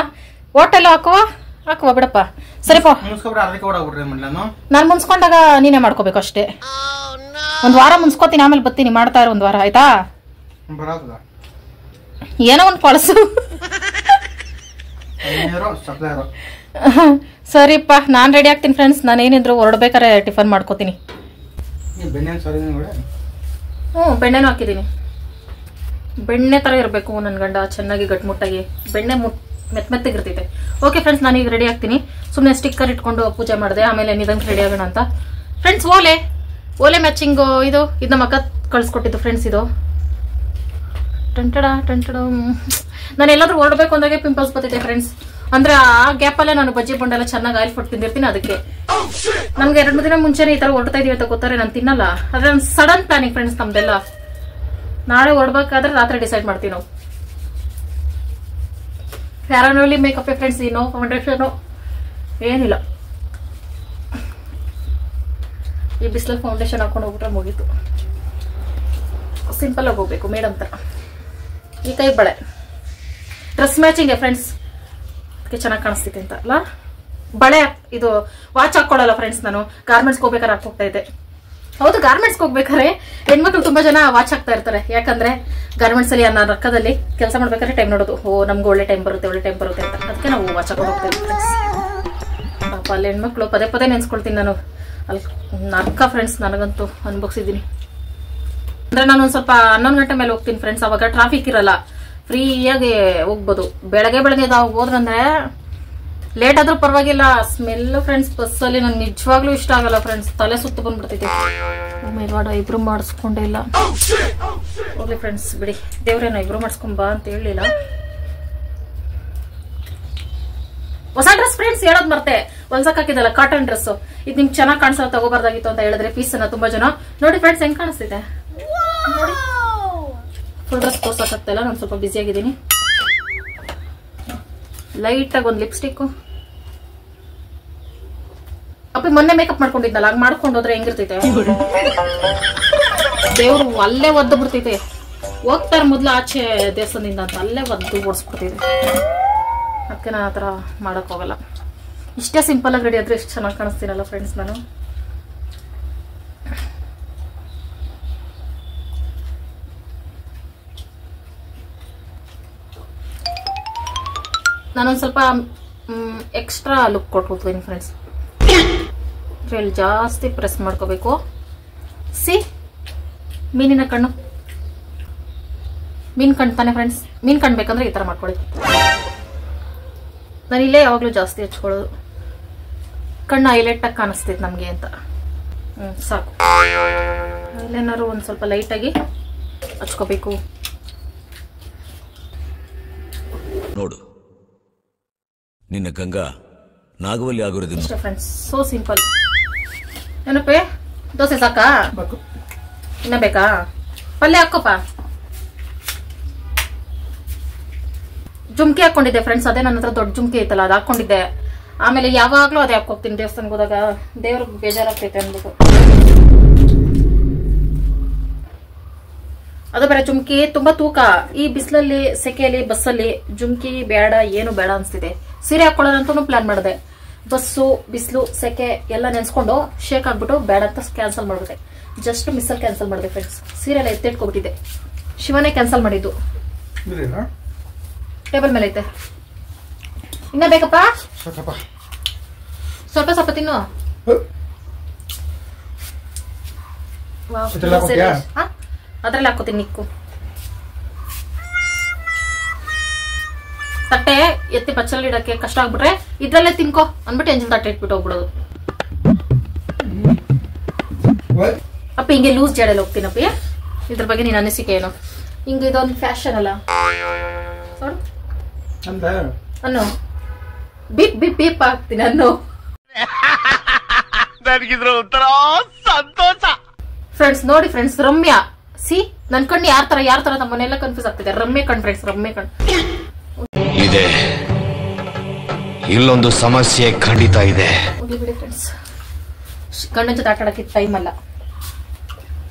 ಹೋಟೆಲ್ ಹಾಕುವ ಬಿಡಪ್ಪ. ಸರಿಪಾ, ನಾನು ಮುನ್ಸ್ಕೊಂಡಾಗ ನೀನೇ ಮಾಡ್ಕೋಬೇಕು ಅಷ್ಟೇ. ಒಂದು ವಾರ ಮುನ್ಸ್ಕೋತೀನಿ, ಆಮೇಲೆ ಬರ್ತೀನಿ, ಮಾಡ್ತಾ ಇರೋ 1 ವಾರ ಆಯ್ತಾ. ಏನೋ ಒಂದು ಪಳಸು. ಸರಿಪ್ಪ, ನಾನು ರೆಡಿ ಆಗ್ತೀನಿ ಫ್ರೆಂಡ್ಸ್. ನಾನೇನಿದ್ರು ಹೊರಡ್ಬೇಕಾರೆ ಟಿಫನ್ ಮಾಡ್ಕೋತೀನಿ. ಬೆಣ್ಣೆನೂ ಹಾಕಿದ್ದೀನಿ. ಬೆಣ್ಣೆ ಥರ ಇರಬೇಕು ನನ್ನ ಗಂಡ, ಚೆನ್ನಾಗಿ ಗಟ್ಮುಟ್ಟಾಗಿ ಬೆಣ್ಣೆ ಮೆತ್ತಗಿರ್ತೈತೆ. ಓಕೆ ಫ್ರೆಂಡ್ಸ್, ನಾನೀಗ ರೆಡಿ ಆಗ್ತೀನಿ. ಸುಮ್ಮನೆ ಸ್ಟಿಕ್ಕರ್ ಇಟ್ಕೊಂಡು ಪೂಜೆ ಮಾಡಿದೆ, ಆಮೇಲೆ ನಿಧಾನಕ್ಕೆ ರೆಡಿ ಆಗೋಣ ಅಂತ. ಫ್ರೆಂಡ್ಸ್, ಓಲೆ ಮ್ಯಾಚಿಂಗು ಇದು ನಮ್ಮ ಅಕ್ಕ ಕಳಿಸ್ಕೊಟ್ಟಿದ್ದು ಫ್ರೆಂಡ್ಸ್. ಇದು ಟಂಟಡ ನಾನು ಎಲ್ಲಾದ್ರೂ ಹೊರಡ್ಬೇಕು ಅಂದಾಗೆ ಪಿಂಪಲ್ಸ್ ಬರ್ತೈತೆ ಫ್ರೆಂಡ್ಸ್. ಅಂದ್ರೆ ಆ ಗ್ಯಾಪಲ್ಲೇ ನಾನು ಬಜ್ಜಿ ಬಂಡೆಲ್ಲ ಚೆನ್ನಾಗಿ ಆಯಿಲ್ ಫುಡ್ ತಿಂದಿರ್ತೀನಿ. ಅದಕ್ಕೆ ನಮ್ಗೆ 2-3 ದಿನ ಮುಂಚೆನೇ ಈ ತರ ಹೊರಡ್ತಾ ಇದೀವಿ ಅಂತ ಗೊತ್ತಾರೆ, ನಾನು ತಿನ್ನಲ್ಲ. ಅದ್ರ ಸಡನ್ ಪ್ಲಾನಿಂಗ್ ಫ್ರೆಂಡ್ಸ್ ನಮ್ದೆಲ್ಲ. ನಾಳೆ ಹೊರಡ್ಬೇಕಾದ್ರೆ ರಾತ್ರಿ ಡಿಸೈಡ್ ಮಾಡ್ತೀವಿ ನಾವು. ಫ್ಯಾರನ್ ಮೇಕಪ್ ಫ್ರೆಂಡ್ಸ್, ಏನೋ ಫೌಂಡೇಶನ್ ಏನಿಲ್ಲ. ಈ ಬಿಸಿಲಲ್ಲಿ ಫೌಂಡೇಶನ್ ಹಾಕೊಂಡು ಹೋಗ್ಬಿಟ್ರೆ ಮುಗೀತು. ಸಿಂಪಲ್ ಆಗಿ ಹೋಗ್ಬೇಕು ಮೇಡಮ್ ತರ. ಈ ಕೈ ಬಳೆ ಡ್ರೆಸ್ ಮ್ಯಾಚಿಂಗ್ ಫ್ರೆಂಡ್ಸ್, ಅದಕ್ಕೆ ಚೆನ್ನಾಗಿ ಕಾಣಿಸ್ತಿದೆ ಅಂತ ಅಲ್ಲ. ಬಳೆ ಇದು ವಾಚ್ ಹಾಕೊಳ್ಳಲ್ಲ ಫ್ರೆಂಡ್ಸ್, ನಾನು ಗಾರ್ಮೆಂಟ್ಸ್ಗೆ ಹೋಗ್ಬೇಕಾದ್ರೆ ಹಾಕೋಗ್ತಾ ಇದ್ದೆ. ಹೌದು, ಗಾರ್ಮೆಂಟ್ಸ್ಗೆ ಹೋಗ್ಬೇಕಾದ್ರೆ ಹೆಣ್ಮಕ್ಳು ತುಂಬಾ ಜನ ವಾಚ್ ಹಾಕ್ತಾ ಇರ್ತಾರೆ. ಯಾಕಂದ್ರೆ ಗಾರ್ಮೆಂಟ್ಸ್ ಅಲ್ಲಿ ನಾನು ರಕ್ಕದಲ್ಲಿ ಕೆಲಸ ಮಾಡ್ಬೇಕಾದ್ರೆ ಟೈಮ್ ನೋಡೋದು, ನಮ್ಗೆ ಒಳ್ಳೆ ಟೈಮ್ ಬರುತ್ತೆ ಅಂತ. ಅದಕ್ಕೆ ನಾವು ವಾಚ್ ಹಾಕೊಂಡು ಹೋಗ್ತಾ ಇದ್ವಿ ಫ್ರೆಂಡ್ಸ್. ಪಾಪ ಅಲ್ಲಿ ಹೆಣ್ಮಕ್ಳು ಪದೇ ನೆನ್ಸ್ಕೊಳ್ತೀನಿ ನಾನು. ಅಲ್ಲಿ ನರ್ಕ ಫ್ರೆಂಡ್ಸ್, ನನಗಂತೂ ಅನ್ಭವಿಸಿದ್ದೀನಿ. ಅಂದ್ರೆ ನಾನು ಒಂದ್ ಸ್ವಲ್ಪ 11 ಗಂಟೆ ಮೇಲೆ ಹೋಗ್ತೀನಿ ಫ್ರೆಂಡ್ಸ್, ಅವಾಗ ಟ್ರಾಫಿಕ್ ಇರಲ್ಲ, ಫ್ರೀಯಾಗಿ ಹೋಗ್ಬೋದು. ಬೆಳಗ್ಗೆ ಹೋದ್ರಂದ್ರೆ ಲೇಟ್ ಆದ್ರೂ ಪರವಾಗಿಲ್ಲ. ಸ್ಮೆಲ್ ಫ್ರೆಂಡ್ಸ್ ಬಸ್ಸಲ್ಲಿ ನನ್ಗೆ ನಿಜವಾಗ್ಲೂ ಇಷ್ಟ ಆಗಲ್ಲ ಫ್ರೆಂಡ್ಸ್, ತಲೆ ಸುತ್ತು ಬಂದ್ಬಿಡ್ತೈತಿ. ಇಬ್ರು ಮಾಡಿಸ್ಕೊಂಡೇ ಇಲ್ಲ. ಹೋಗ್ಲಿ ಫ್ರೆಂಡ್ಸ್ ಬಿಡಿ, ದೇವ್ರೇನೋ ಇಬ್ರು ಮಾಡಿಸ್ಕೊಂಬಾ ಅಂತ ಹೇಳಿಲ್ಲ. ಹೊಸ ಡ್ರೆಸ್ ಫ್ರೆಂಡ್ಸ್ ಹೇಳೋದ್ ಮರ್ತೆ, ಹೊಲ್ಸಕ್ ಹಾಕಿದಲ್ಲ ಕಾಟನ್ ಡ್ರೆಸ್, ಇದು ನಿಮ್ಗೆ ಚೆನ್ನಾಗಿ ಕಾಣಿಸೋ ತಗೋಬಾರ್ದಾಗಿತ್ತು ಅಂತ ಹೇಳಿದ್ರೆ ಪೀಸ್ ಅನ್ನ ತುಂಬಾ ಜನ. ನೋಡಿ ಫ್ರೆಂಡ್ಸ್ ಹೆಂಗ್ ಕಾಣಿಸ್ತಿದೆ ನೋಡಿ. ಫುಲ್ ಡ್ರೆಸ್ ತೋರ್ಸಕ್ ಇಲ್ಲ, ನಾನು ಸ್ವಲ್ಪ ಬಿಸಿ ಆಗಿದ್ದೀನಿ. ಲೈಟ್ ಆಗಿ ಒಂದು ಲಿಪ್ಸ್ಟಿಕ್. ಅಪ್ಪಿ ಮೊನ್ನೆ ಮೇಕಪ್ ಮಾಡ್ಕೊಂಡಿದ್ದಲ್ಲ, ಹಂಗ್ ಮಾಡ್ಕೊಂಡು ಹೋದ್ರೆ ಹೆಂಗಿರ್ತೈತೆ ದೇವ್ರು ಅಲ್ಲೇ ಒದ್ದು ಬಿಡ್ತೈತೆ. ಹೋಗ್ತಾರ ಮೊದ್ಲು ಆಚೆ ದೇವಸ್ಥಾನದಿಂದ ಅಂತ ಅಲ್ಲೇ ಒದ್ದು ಓಡಿಸ್ಬಿಡ್ತೈತೆ. ಅದಕ್ಕೆ ನಾನು ಆತರ ಮಾಡಕ್ ಹೋಗಲ್ಲ. ಇಷ್ಟೇ ಸಿಂಪಲ್ ಆಗಿ ರೆಡಿ ಆದ್ರೆ ಎಷ್ಟು ಚೆನ್ನಾಗಿ ಕಾಣಿಸ್ತೀನಲ್ಲ ಫ್ರೆಂಡ್ಸ್ ನಾನು. ನಾನೊಂದು ಸ್ವಲ್ಪ ಎಕ್ಸ್ಟ್ರಾ ಲುಕ್ ಕೊಟ್ಬಿಡ್ತೀನಿ ಫ್ರೆಂಡ್ಸ್. ಇದ್ರಲ್ಲಿ ಜಾಸ್ತಿ ಪ್ರೆಸ್ ಮಾಡ್ಕೋಬೇಕು. ಮೀನಿನ ಕಣ್ಣು, ಮೀನ್ ಕಣ್ಣು ತಾನೆ ಫ್ರೆಂಡ್ಸ್. ಮೀನ್ ಕಣ್ಣು ಬೇಕಂದ್ರೆ ಈ ತರ ಮಾಡ್ಕೊಳ್ಳಿ. ನಾನು ಇಲ್ಲೇ ಯಾವಾಗ್ಲೂ ಜಾಸ್ತಿ ಹಚ್ಕೊಳ್ಳೋದು, ಕಣ್ಣು ಹೈಲೈಟ್ ಆಗಿ ಕಾಣಿಸ್ತೈತೆ ನಮ್ಗೆ ಅಂತ. ಸಾಕು. ಇಲ್ಲೇನಾದ್ರು ಒಂದ್ ಸ್ವಲ್ಪ ಲೈಟ್ ಆಗಿ ಹಚ್ಕೋಬೇಕು. ನೋಡು, ನಿನ್ನ ಗಂಗಾ ನಾಗವಲ್ಲಿ ಆಗಿರೋದಿಲ್ಲ ಫ್ರೆಂಡ್ಸ್. So simple. ಏನಪ್ಪೆ ದೋಸೆ ಸಾಕಾ? ಇನ್ನ ಬೇಕಾ? ಪಲ್ಯ ಹಾಕೋಪ. ಜುಮ್ಕಿ ಹಾಕೊಂಡಿದ್ದೆ ಫ್ರೆಂಡ್ಸ್, ಅದೇ ನನ್ನ ಹತ್ರ ದೊಡ್ಡ ಜುಮ್ಕಿ ಐತಲ್ಲ, ಅದು ಹಾಕೊಂಡಿದ್ದೆ. ಆಮೇಲೆ ಯಾವಾಗ್ಲೂ ಅದೇ ಹಾಕೋಗ್ತೀನಿ ದೇವಸ್ಥಾನಕ್ಕೆ ಹೋದಾಗ, ದೇವ್ರಿಗೆ ಬೇಜಾರಾಗ್ತೈತೆ ಅನ್ಬಿಟ್ಟು. ಅದು ಬೇರೆ ಜುಮ್ಕಿ ತುಂಬಾ ತೂಕ. ಈ ಬಿಸಿಲಲ್ಲಿ ಸೆಕೆಯಲ್ಲಿ ಬಸ್ಸಲ್ಲಿ ಜುಮ್ಕಿ ಬೇಡ, ಏನು ಬೇಡ ಅನ್ಸ್ತಿದೆ. ಸೀರೆ ಹಾಕೊಳ್ಳೋದಂತೂ ಪ್ಲಾನ್ ಮಾಡಿದೆ. ಬಸ್ಸು, ಬಿಸಿಲು, ಸೆಕೆ ಎಲ್ಲ ನೆನ್ಸ್ಕೊಂಡು ಶೇಕ್ ಆಗ್ಬಿಟ್ಟು ಬೇಡ ಅಂತ ಕ್ಯಾನ್ಸಲ್ ಮಾಡ್ಬಿಟ್ಟೆ. ಜಸ್ಟ್ ಮಿಸ್ಸಲ್ಲಿ ಕ್ಯಾನ್ಸಲ್ ಮಾಡಿದೆ ಫ್ರೆಂಡ್ಸ್. ಸೀರೆ ಎಲ್ಲ ಎತ್ತಿಟ್ಕೊಬಿಟ್ಟಿದ್ದೆ. ಶಿವನೇ ಕ್ಯಾನ್ಸಲ್ ಮಾಡಿದ್ದು. ಟೇಬಲ್ ಮೇಲೆ ಐತೆ. ಇನ್ನ ಬೇಕಪ್ಪ? ಸ್ವಲ್ಪ ತಿನ್ನು. ಅದ್ರಲ್ಲಿ ಹಾಕೋತೀನಿ ನಿಕ್ಕು. ತಟ್ಟೆ ಎತ್ತಿ ಪಚ್ಚಲ್ಲಿ ಇಡಕ್ಕೆ ಕಷ್ಟ ಆಗ್ಬಿಟ್ರೆ ಇದ್ರಲ್ಲೇ ತಿನ್ಕೋ ಅಂದ್ಬಿಟ್ಟು ಎಂಜಿಲ್ ತಟ್ಟೆ ಇಟ್ಬಿಟ್ಟು ಹೋಗ್ಬಿಡೋದು. ಅಪ್ಪ ಹಿಂಗೆ ಲೂಸ್ ಜಾಡಲ್ಲಿ ಹೋಗ್ತೀನಪ್ಪಿ. ಇದ್ರ ಬಗ್ಗೆ ನೀನ್ ಅನಿಸಿಕೆ ಏನು? ಹಿಂಗ ಇದೊಂದು ಫ್ಯಾಷನ್ ಅಲ್ಲ ಅನ್ನು. ಬೀಪ್ ಬೀಪ್ ಬೀಪ್ ಆಗ್ತೀನಿ ಅನ್ನು. ಫ್ರೆಂಡ್ಸ್ ನೋಡಿ ಫ್ರೆಂಡ್ಸ್, ರಮ್ಯಾ ನನ್ ಕಣ್ಣು ಯಾರ ತರ ನಮ್ಮನೆಲ್ಲ ಕನ್ಫ್ಯೂಸ್ ಆಗ್ತಿದೆ. ರಮ್ಯ ಕಣ್ ಫ್ರೆಂಡ್ಸ್, ರಮ್ಯ ಕಣ್ ಇದೆ. ಇಲ್ಲೊಂದು ಸಮಸ್ಯೆ ಖಂಡಿತ ಇದೆ. ಬಿಡಿ ಫ್ರೆಂಡ್ಸ್, ಗಂಡನ ಜೊತೆ ಆಟ ಆಡಕ್ಕೆ ಟೈಮ್ ಅಲ್ಲ.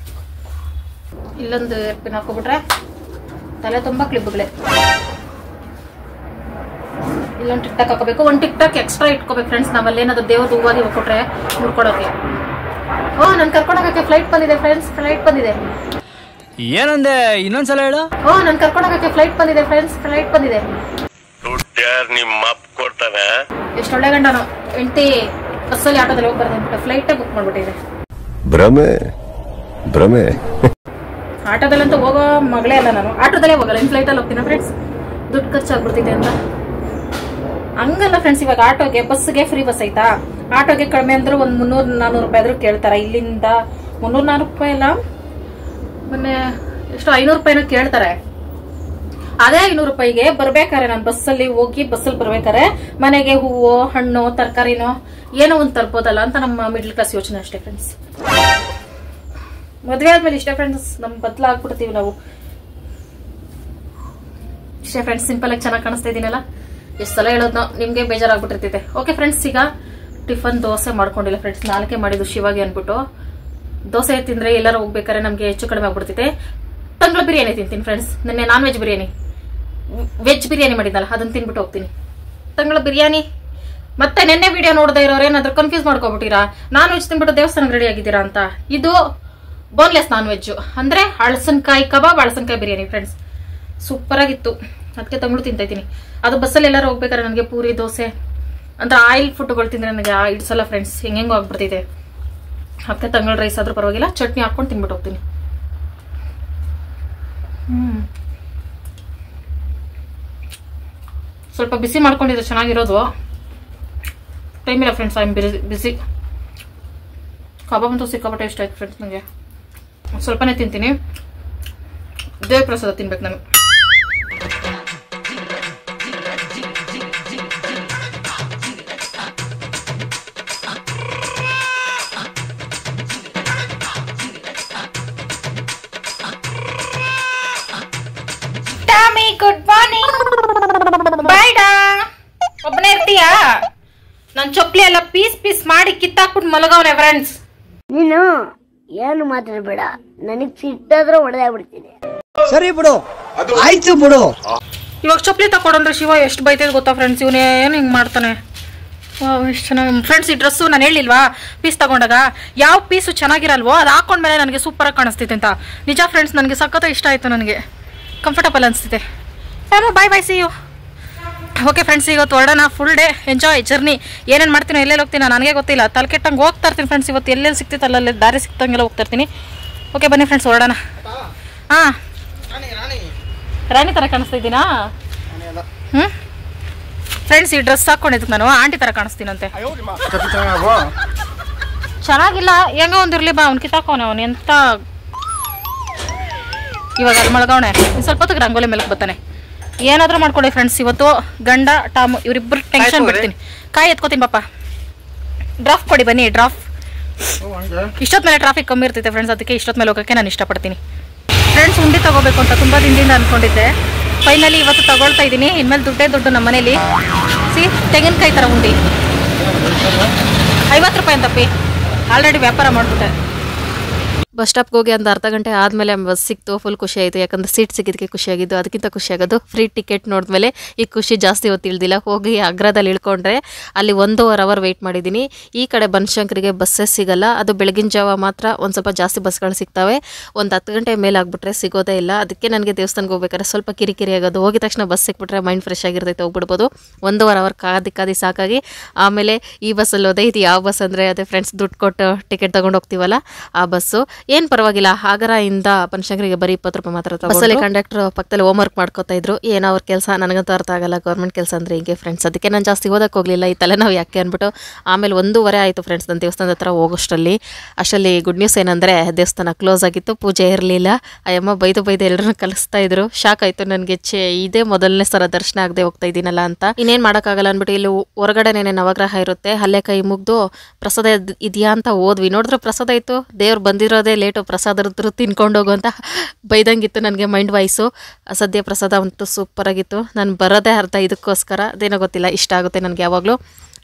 ಇಲ್ಲೊಂದು ಏರ್ಪಿನ್ ಹಾಕೋಬಿಟ್ರೆ ತಲೆ ತುಂಬಾ ಕ್ಲಿಪ್ಗಳೇ. ಇಲ್ಲೊಂದು ಟಿಕ್ ಟಾಕ್ ಹಾಕೋಬೇಕು. ಒಂದು ಟಿಕ್ ಟಾಕ್ ಎಕ್ಸ್ಟ್ರಾ ಇಟ್ಕೋಬೇಕು ಫ್ರೆಂಡ್ಸ್. ನಾವಲ್ಲೇನಾದ್ರು ದೇವ್ರದ್ದು ಹೂವಾಗಿ ಹೋಗ್ಕೊಟ್ರೆ ಮುಡ್ಕೊಳಕ್ಕೆ. ನನ್ ಕರ್ಕೊಂಡೋಗಕ್ಕೆ ಫ್ಲೈಟ್ ಬಂದಿದೆ ಫ್ರೆಂಡ್ಸ್, ಫ್ಲೈಟ್ ಬಂದಿದೆ. ಏನಂದೆ? ಇನ್ನೊಂದ್ಸಲ ಹೇಳು. ನನ್ ಕರ್ಕೊಂಡೋಗಕ್ಕೆ ಫ್ಲೈಟ್ ಬಂದಿದೆ ಫ್ರೆಂಡ್ಸ್, ಫ್ಲೈಟ್ ಬಂದಿದೆ. ಎಷ್ಟು ಒಳ್ಳೆ ಗಂಡನು. ಹೆಂಡತಿ ಬಸ್ಸಲ್ಲಿ ಆಟೋದಲ್ಲಿ ಹೋಗ್ಬಾರ್ದು ಅಂದ್ಬಿಟ್ಟು ಫ್ಲೈಟ್ ಬುಕ್ ಮಾಡ್ಬಿಟ್ಟಿದೆ. ಭ್ರಮೆ. ಆಟೋದಲ್ಲಂತೂ ಹೋಗೋ ಮಗಳೇ ಅಲ್ಲ ನಾನು. ಆಟೋದಲ್ಲೇ ಹೋಗಲ್ಲ, ಇನ್ ಫ್ಲೈಟ್ ಅಲ್ಲಿ ಹೋಗ್ತೀನಿ ಫ್ರೆಂಡ್ಸ್. ದುಡ್ಡು ಖರ್ಚಾಗ್ಬಿಡ್ತಿದೆ ಅಂತ. ಹಂಗಲ್ಲ ಫ್ರೆಂಡ್ಸ್, ಇವಾಗ ಆಟೋಗೆ ಬಸ್ಗೆ ಫ್ರೀ ಬಸ್ ಐತಾ? ಆಟೋಗೆ ಕಡಿಮೆ ಅಂದ್ರೆ ಒಂದ್ 300-400 ರೂಪಾಯಿ ಆದ್ರೂ ಕೇಳ್ತಾರ. ಇಲ್ಲಿಂದ 300-400 ರೂಪಾಯಿ ಇಲ್ಲ, ಮೊನ್ನೆ ಎಷ್ಟು 500 ರೂಪಾಯಿನೂ ಕೇಳ್ತಾರೆ. ಅದೇ 500 ರೂಪಾಯಿಗೆ ಬರ್ಬೇಕಾರೆ ನಾನು ಬಸ್ಸಲ್ಲಿ ಹೋಗಿ ಬಸ್ಸಲ್ಲಿ ಬರ್ಬೇಕಾರೆ ಮನೆಗೆ ಹೂವು, ಹಣ್ಣು, ತರಕಾರಿನೋ ಏನೋ ಒಂದ್ ತರ್ಬೋದಲ್ಲ ಅಂತ ನಮ್ಮ ಮಿಡ್ಲ್ ಕ್ಲಾಸ್ ಯೋಚನೆ ಅಷ್ಟೇ ಫ್ರೆಂಡ್ಸ್. ಮದ್ವೆ ಆದ್ಮೇಲೆ ಇಷ್ಟೇ ಫ್ರೆಂಡ್ಸ್, ನಮ್ ಬದಲಾಗ್ಬಿಡ್ತೀವಿ ನಾವು. ಇಷ್ಟೇ ಫ್ರೆಂಡ್ಸ್, ಸಿಂಪಲ್ ಆಗಿ ಚೆನ್ನಾಗಿ ಕಾಣಿಸ್ತಾ ಇದೀನಲ್ಲ. ಎಷ್ಟು ಸಲ ಹೇಳೋದು ನಿಮ್ಗೆ ಬೇಜಾರಾಗ್ಬಿಟ್ಟಿರ್ತೈತೆ. ಓಕೆ ಫ್ರೆಂಡ್ಸ್, ಈಗ ಟಿಫನ್ ದೋಸೆ ಮಾಡ್ಕೊಂಡಿಲ್ಲ ಫ್ರೆಂಡ್ಸ್. 4ಕ್ಕೆ ಮಾಡಿದ್ದು ಶಿವಾಗಿ ಅನ್ಬಿಟ್ಟು. ದೋಸೆ ತಿಂದ್ರೆ ಎಲ್ಲರೂ ಹೋಗ್ಬೇಕಾದ್ರೆ ನಮ್ಗೆ ಹೆಚ್ಚು ಕಡಿಮೆ ಆಗ್ಬಿಡ್ತೈತೆ. ತಂಗ್ಳ ಬಿರಿಯಾನಿ ತಿಂತೀನಿ ಫ್ರೆಂಡ್ಸ್. ನಿನ್ನೆ non veg biryani veg biryani ಮಾಡಿದ್ದಲ್ಲ ಅದನ್ನ ತಿನ್ಬಿಟ್ಟು ಹೋಗ್ತೀನಿ. ತಂಗಳ ಬಿರಿಯಾನಿ ಮತ್ತೆ ನೆನ್ನೆ ವಿಡಿಯೋ ನೋಡದೆ ಇರೋರು ಏನಾದ್ರು ಕನ್ಫ್ಯೂಸ್ ಮಾಡ್ಕೊಬಿಟ್ಟಿರಾ, ನಾನ್ ವೆಜ್ ತಿನ್ಬಿಟ್ಟು ದೇವಸ್ಥಾನಕ್ಕೆ ರೆಡಿ ಆಗಿದ್ದೀರಾ ಅಂತ. ಇದು ಬೋನ್ಲೆಸ್ ನಾನ್ ವೆಜ್, ಅಂದ್ರೆ ಹಳಸನ್ಕಾಯಿ ಕಬಾಬ್, ಹಳಸನ್ಕಾಯಿ ಬಿರಿಯಾನಿ ಫ್ರೆಂಡ್ಸ್. ಸೂಪರ್ ಆಗಿತ್ತು, ಅದಕ್ಕೆ ತಂಗಳು ತಿಂತೈತೀನಿ. ಅದು ಬಸ್ಸಲ್ಲಿ ಎಲ್ಲರೂ ಹೋಗ್ಬೇಕಾದ್ರೆ ನನಗೆ ಪೂರಿ ದೋಸೆ ಅಂದ್ರೆ ಆಯಿಲ್ ಫುಡ್ಗಳು ತಿಂದ್ರೆ ನನಗೆ ಇಡ್ಸಲ್ಲ ಫ್ರೆಂಡ್ಸ್, ಹೆಂಗೆಂಗೋ ಆಗ್ಬಿಡ್ತಿದೆ. ಅದಕ್ಕೆ ತಂಗಳ ರೈಸ್ ಆದ್ರೂ ಪರವಾಗಿಲ್ಲ, ಚಟ್ನಿ ಹಾಕೊಂಡು ತಿನ್ಬಿಟ್ಟು ಹೋಗ್ತೀನಿ. ಸ್ವಲ್ಪ ಬಿಸಿ ಮಾಡ್ಕೊಂಡಿದ್ರೆ ಚೆನ್ನಾಗಿರೋದು. ಟೈಮ್ ಇಲ್ಲ ಫ್ರೆಂಡ್ಸ್, ಐ ಆಮ್ ಬಿಸಿ. ಕಬಾಬ್ ಅಂತೂ ಸಿಕ್ಕಾಪಟ್ಟೆ ಇಷ್ಟ ಆಯ್ತು ಫ್ರೆಂಡ್ಸ್ ನನಗೆ. ಸ್ವಲ್ಪನೇ ತಿಂತೀನಿ, ದೇವ್ರ ಪ್ರಸಾದ ತಿನ್ಬೇಕು ನಾನು. Good morning. ಬಾಯ್ಡಾ, ಒಬ್ಬನೇ ಇರ್ತೀಯಾ? ನನ್ ಚೊಪ್ಲಿ ಎಲ್ಲ ಪೀಸ್ ಪೀಸ್ ಮಾಡಿ ಕಿತ್ತಾಕ್ಬಿಟ್ಟು ಮಲಗವನೆ ಫ್ರೆಂಡ್ಸ್. ನೀನು ಏನು ಮಾತಾಡಬೇಡ, ನನಗ್ ಸಿಟ್ಟಾದ್ರೆ ಹೊಡೆದಾಗ್ಬಿಡ್ತೀನಿ. ಸರಿ ಬಿಡು, ಆಯ್ತು ಬಿಡು. ಇವಾಗ ಚೊಪ್ಲಿ ತಕೊಡಂದ್ರೆ ಶಿವ ಎಷ್ಟು ಬೈತೈತೆ ಗೊತ್ತಾ ಫ್ರೆಂಡ್ಸ್, ಇವನೇ ಏನು ಹಿಂಗೆ ಮಾಡ್ತಾನೆ. ಎಷ್ಟು ಚೆನ್ನಾಗಿ ಫ್ರೆಂಡ್ಸ್. ಈ ಡ್ರೆಸ್ಸು ನಾನು ಹೇಳಿಲ್ವಾ ಪೀಸ್ ತಗೊಂಡಾಗ ಯಾವ ಪೀಸು ಚೆನ್ನಾಗಿರಲ್ವೋ ಅದು ಹಾಕೊಂಡ್ಮೇಲೆ ನನಗೆ ಸೂಪರಾಗಿ ಕಾಣಿಸ್ತೈತೆ ಅಂತ. ನಿಜ ಫ್ರೆಂಡ್ಸ್, ನನಗೆ ಸಖತ್ ಇಷ್ಟ ಆಯಿತು, ನನಗೆ ಕಂಫರ್ಟಬಲ್ ಅನಿಸ್ತಿದೆ. Bye bye, see you. Okay friends, ಇವತ್ತು ಹೊರಡೋಣ. Full day enjoy journey. ಏನೇನು ಮಾಡ್ತೀನಿ, ಎಲ್ಲೆಲ್ಲಿ ಹೋಗ್ತೀನಿ ನನಗೆ ಗೊತ್ತಿಲ್ಲ. ತಲೆ ಕೆಟ್ಟಂಗೆ ಹೋಗ್ತಾ ಇರ್ತೀನಿ ಫ್ರೆಂಡ್ಸ್. ಇವತ್ತು ಎಲ್ಲೆಲ್ಲಿ ಸಿಗ್ತೈತೆ ಅಲ್ಲಲ್ಲಿ ದಾರಿ ಸಿಕ್ತಂಗೆಲ್ಲ ಹೋಗ್ತಾ ಇರ್ತೀನಿ. ಓಕೆ ಬನ್ನಿ ಫ್ರೆಂಡ್ಸ್, ಹೊರಡೋಣ. ಹಾಂ, ರಾಣಿ ಥರ ಕಾಣಿಸ್ತಾ ಇದ್ದೀನಾ? ಫ್ರೆಂಡ್ಸ್, ಈ ಡ್ರೆಸ್ ಹಾಕ್ಕೊಂಡಿದ್ದಕ್ಕೆ ನಾನು ಆಂಟಿ ಥರ ಕಾಣಿಸ್ತೀನಂತೆ. ಚೆನ್ನಾಗಿಲ್ಲ, ಹೆಂಗೋ ಒಂದಿರಲಿ ಬಾ. ಅವ್ನು ಕಿತ್ತಾಕೋನೆ, ಅವನು ಎಂತ ಇವಾಗ ಅಲ್ಲಿ ಮಳಗವಣೆ. ಸ್ವಲ್ಪ ಹೊತ್ತಿಗೆ ರಂಗೋಲಿ ಮೇಲಕ್ಕೆ ಬರ್ತಾನೆ. ಏನಾದರೂ ಮಾಡ್ಕೊಳ್ಳಿ ಫ್ರೆಂಡ್ಸ್, ಇವತ್ತು ಗಂಡ ಟಾಮು ಇವರಿಬ್ಬರು ಟೆನ್ಷನ್ ಬಿಡ್ತೀನಿ. ಕಾಯಿ ಎತ್ಕೋತೀನಿ ಪಾಪ. ಡ್ರಾಫ್ ಕೊಡಿ ಬನ್ನಿ, ಡ್ರಾಫ್. ಇಷ್ಟೊತ್ತು ಮೇಲೆ ಟ್ರಾಫಿಕ್ ಕಮ್ಮಿ ಇರ್ತೈತೆ ಫ್ರೆಂಡ್ಸ್, ಅದಕ್ಕೆ ಇಷ್ಟೊತ್ತು ಮೇಲೆ ಹೋಗೋಕ್ಕೆ ನಾನು ಇಷ್ಟಪಡ್ತೀನಿ ಫ್ರೆಂಡ್ಸ್. ಉಂಡಿ ತಗೋಬೇಕು ಅಂತ ತುಂಬ ದಿನದಿಂದ ಅಂದ್ಕೊಂಡಿದ್ದೆ. ಫೈನಲಿ ಇವತ್ತು ತಗೊಳ್ತಾ ಇದ್ದೀನಿ. ಇನ್ಮೇಲೆ ದುಡ್ಡು ನಮ್ಮ ಮನೇಲಿ. ತೆಂಗಿನಕಾಯಿ ಥರ ಉಂಡಿ 50 ರೂಪಾಯಿ ಅಂತಪ್ಪಿ. ಆಲ್ರೆಡಿ ವ್ಯಾಪಾರ ಮಾಡಿಬಿಟ್ಟೆ. ಬಸ್ ಸ್ಟಾಪ್ಗೆ ಹೋಗಿ ಒಂದು ಅರ್ಧ ಗಂಟೆ ಆದಮೇಲೆ ಬಸ್ ಸಿಕ್ತು. ಫುಲ್ ಖುಷಿ ಆಯಿತು, ಯಾಕಂದರೆ ಸೀಟ್ ಸಿಕ್ಕಿದ್ದಕ್ಕೆ ಖುಷಿಯಾಗಿದ್ದು. ಅದಕ್ಕಿಂತ ಖುಷಿಯಾಗೋದು ಫ್ರೀ ಟಿಕೆಟ್ ನೋಡಿದ್ಮೇಲೆ ಈ ಖುಷಿ ಜಾಸ್ತಿ ಹೊತ್ತು ಇಳ್ದಿಲ್ಲ. ಹೋಗಿ ಅಗ್ರದಲ್ಲಿ ಇಳ್ಕೊಂಡ್ರೆ ಅಲ್ಲಿ 1.5 ಅವರ್ ವೆಯ್ಟ್ ಮಾಡಿದ್ದೀನಿ. ಈ ಕಡೆ ಬನಶಂಕರಿಗೆ ಬಸ್ಸೇ ಸಿಗಲ್ಲ, ಅದು ಬೆಳಗಿನ ಜಾವ ಮಾತ್ರ ಒಂದು ಸ್ವಲ್ಪ ಜಾಸ್ತಿ ಬಸ್ಗಳು ಸಿಗ್ತವೆ. ಒಂದು 10 ಗಂಟೆ ಮೇಲೆ ಆಗಿಬಿಟ್ರೆ ಸಿಗೋದೇ ಇಲ್ಲ. ಅದಕ್ಕೆ ನನಗೆ ದೇವಸ್ಥಾನಕ್ಕೆ ಹೋಗ್ಬೇಕಾದ್ರೆ ಸ್ವಲ್ಪ ಕಿರಿಕಿರಿ ಆಗೋದು. ಹೋಗಿದ ತಕ್ಷಣ ಬಸ್ ಸಿಕ್ಬಿಟ್ರೆ ಮೈಂಡ್ ಫ್ರೆಶ್ ಆಗಿರ್ತೈತೆ, ಹೋಗ್ಬಿಡ್ಬೋದು. 1.5 ಅವರ್ ಕಾದಿ ಸಾಕಾಗಿ ಆಮೇಲೆ ಈ ಬಸ್ಸಲ್ಲಿ ಹೋದೆ. ಇದು ಯಾವ ಬಸ್ ಅಂದರೆ ಅದೇ ಫ್ರೆಂಡ್ಸ್, ದುಡ್ಡು ಕೊಟ್ಟು ಟಿಕೆಟ್ ತೊಗೊಂಡು ಹೋಗ್ತೀವಲ್ಲ ಆ ಬಸ್ಸು. ಏನು ಪರವಾಗಿಲ್ಲ, ಆಗರದಿಂದ ಬನಶಂಕರಿಗೆ ಬರೀ 20 ರೂಪಾಯಿ ಮಾತ್ರ. ಬಸ್ಸಲ್ಲಿ ಕಂಡಕ್ಟರ್ ಪಕ್ಕದಲ್ಲಿ ಹೋಮ್ ವರ್ಕ್ ಮಾಡ್ಕೋತಾ ಇದ್ರು. ಏನೋ ಅವ್ರ ಕೆಲಸ, ನನಗಂತೂ ಅರ್ಥ ಆಗಲ್ಲ. ಗೌರ್ಮೆಂಟ್ ಕೆಲಸ ಅಂದರೆ ಹಿಂಗೆ ಫ್ರೆಂಡ್ಸ್. ಅದಕ್ಕೆ ನಾನು ಜಾಸ್ತಿ ಓದಕ್ಕೆ ಹೋಗಲಿಲ್ಲ, ಈ ತಲೆನೋವು ಯಾಕೆ ಅಂದ್ಬಿಟ್ಟು. ಆಮೇಲೆ 1:15 ಆಯಿತು ಫ್ರೆಂಡ್ಸ್ ನನ್ನ ದೇವಸ್ಥಾನದ ಹತ್ರ ಹೋಗೋಷ್ಟರಲ್ಲಿ. ಅಷ್ಟರಲ್ಲಿ ಗುಡ್ ನ್ಯೂಸ್ ಏನಂದರೆ ದೇವಸ್ಥಾನ ಕ್ಲೋಸ್ ಆಗಿತ್ತು, ಪೂಜೆ ಇರಲಿಲ್ಲ. ಅಯ್ಯಮ್ಮ ಬೈದು ಎಲ್ಲರನ್ನ ಕಲಿಸ್ತಾ ಇದ್ರು. ಶಾಕ್ ಆಯಿತು ನನಗೆ. ಇದೇ ಮೊದಲನೇ ಸಲ ದರ್ಶನ ಆಗದೆ ಹೋಗ್ತಾ ಇದ್ದೀನಲ್ಲ ಅಂತ. ಇನ್ನೇನು ಮಾಡೋಕ್ಕಾಗಲ್ಲ ಅಂದ್ಬಿಟ್ಟು ಇಲ್ಲಿ ಹೊರಗಡೆನೇ ನವಗ್ರಹ ಇರುತ್ತೆ, ಅಲ್ಲೇ ಕೈ ಮುಗ್ದು ಪ್ರಸಾದ ಇದೆಯಾ ಅಂತ ಹೋದ್ವಿ. ನೋಡಿದ್ರೆ ಪ್ರಸಾದ ಇತ್ತು. ದೇವ್ರು ಬಂದಿರೋದೇ ಲೇಟು, ಪ್ರಸಾದರದ್ದು ತಿನ್ಕೊಂಡು ಹೋಗು ಅಂತ ಬೈದಂಗಿತ್ತು ನನಗೆ ಮೈಂಡ್ ವಾಯ್ಸು. ಸದ್ಯ ಪ್ರಸಾದ ಅಂತೂ ಸೂಪರ್ ಆಗಿತ್ತು. ನಾನು ಬರೋದೇ ಅರ್ಧ ಇದಕ್ಕೋಸ್ಕರ, ಅದೇನೋ ಗೊತ್ತಿಲ್ಲ, ಇಷ್ಟ ಆಗುತ್ತೆ ನನಗೆ ಯಾವಾಗಲೂ.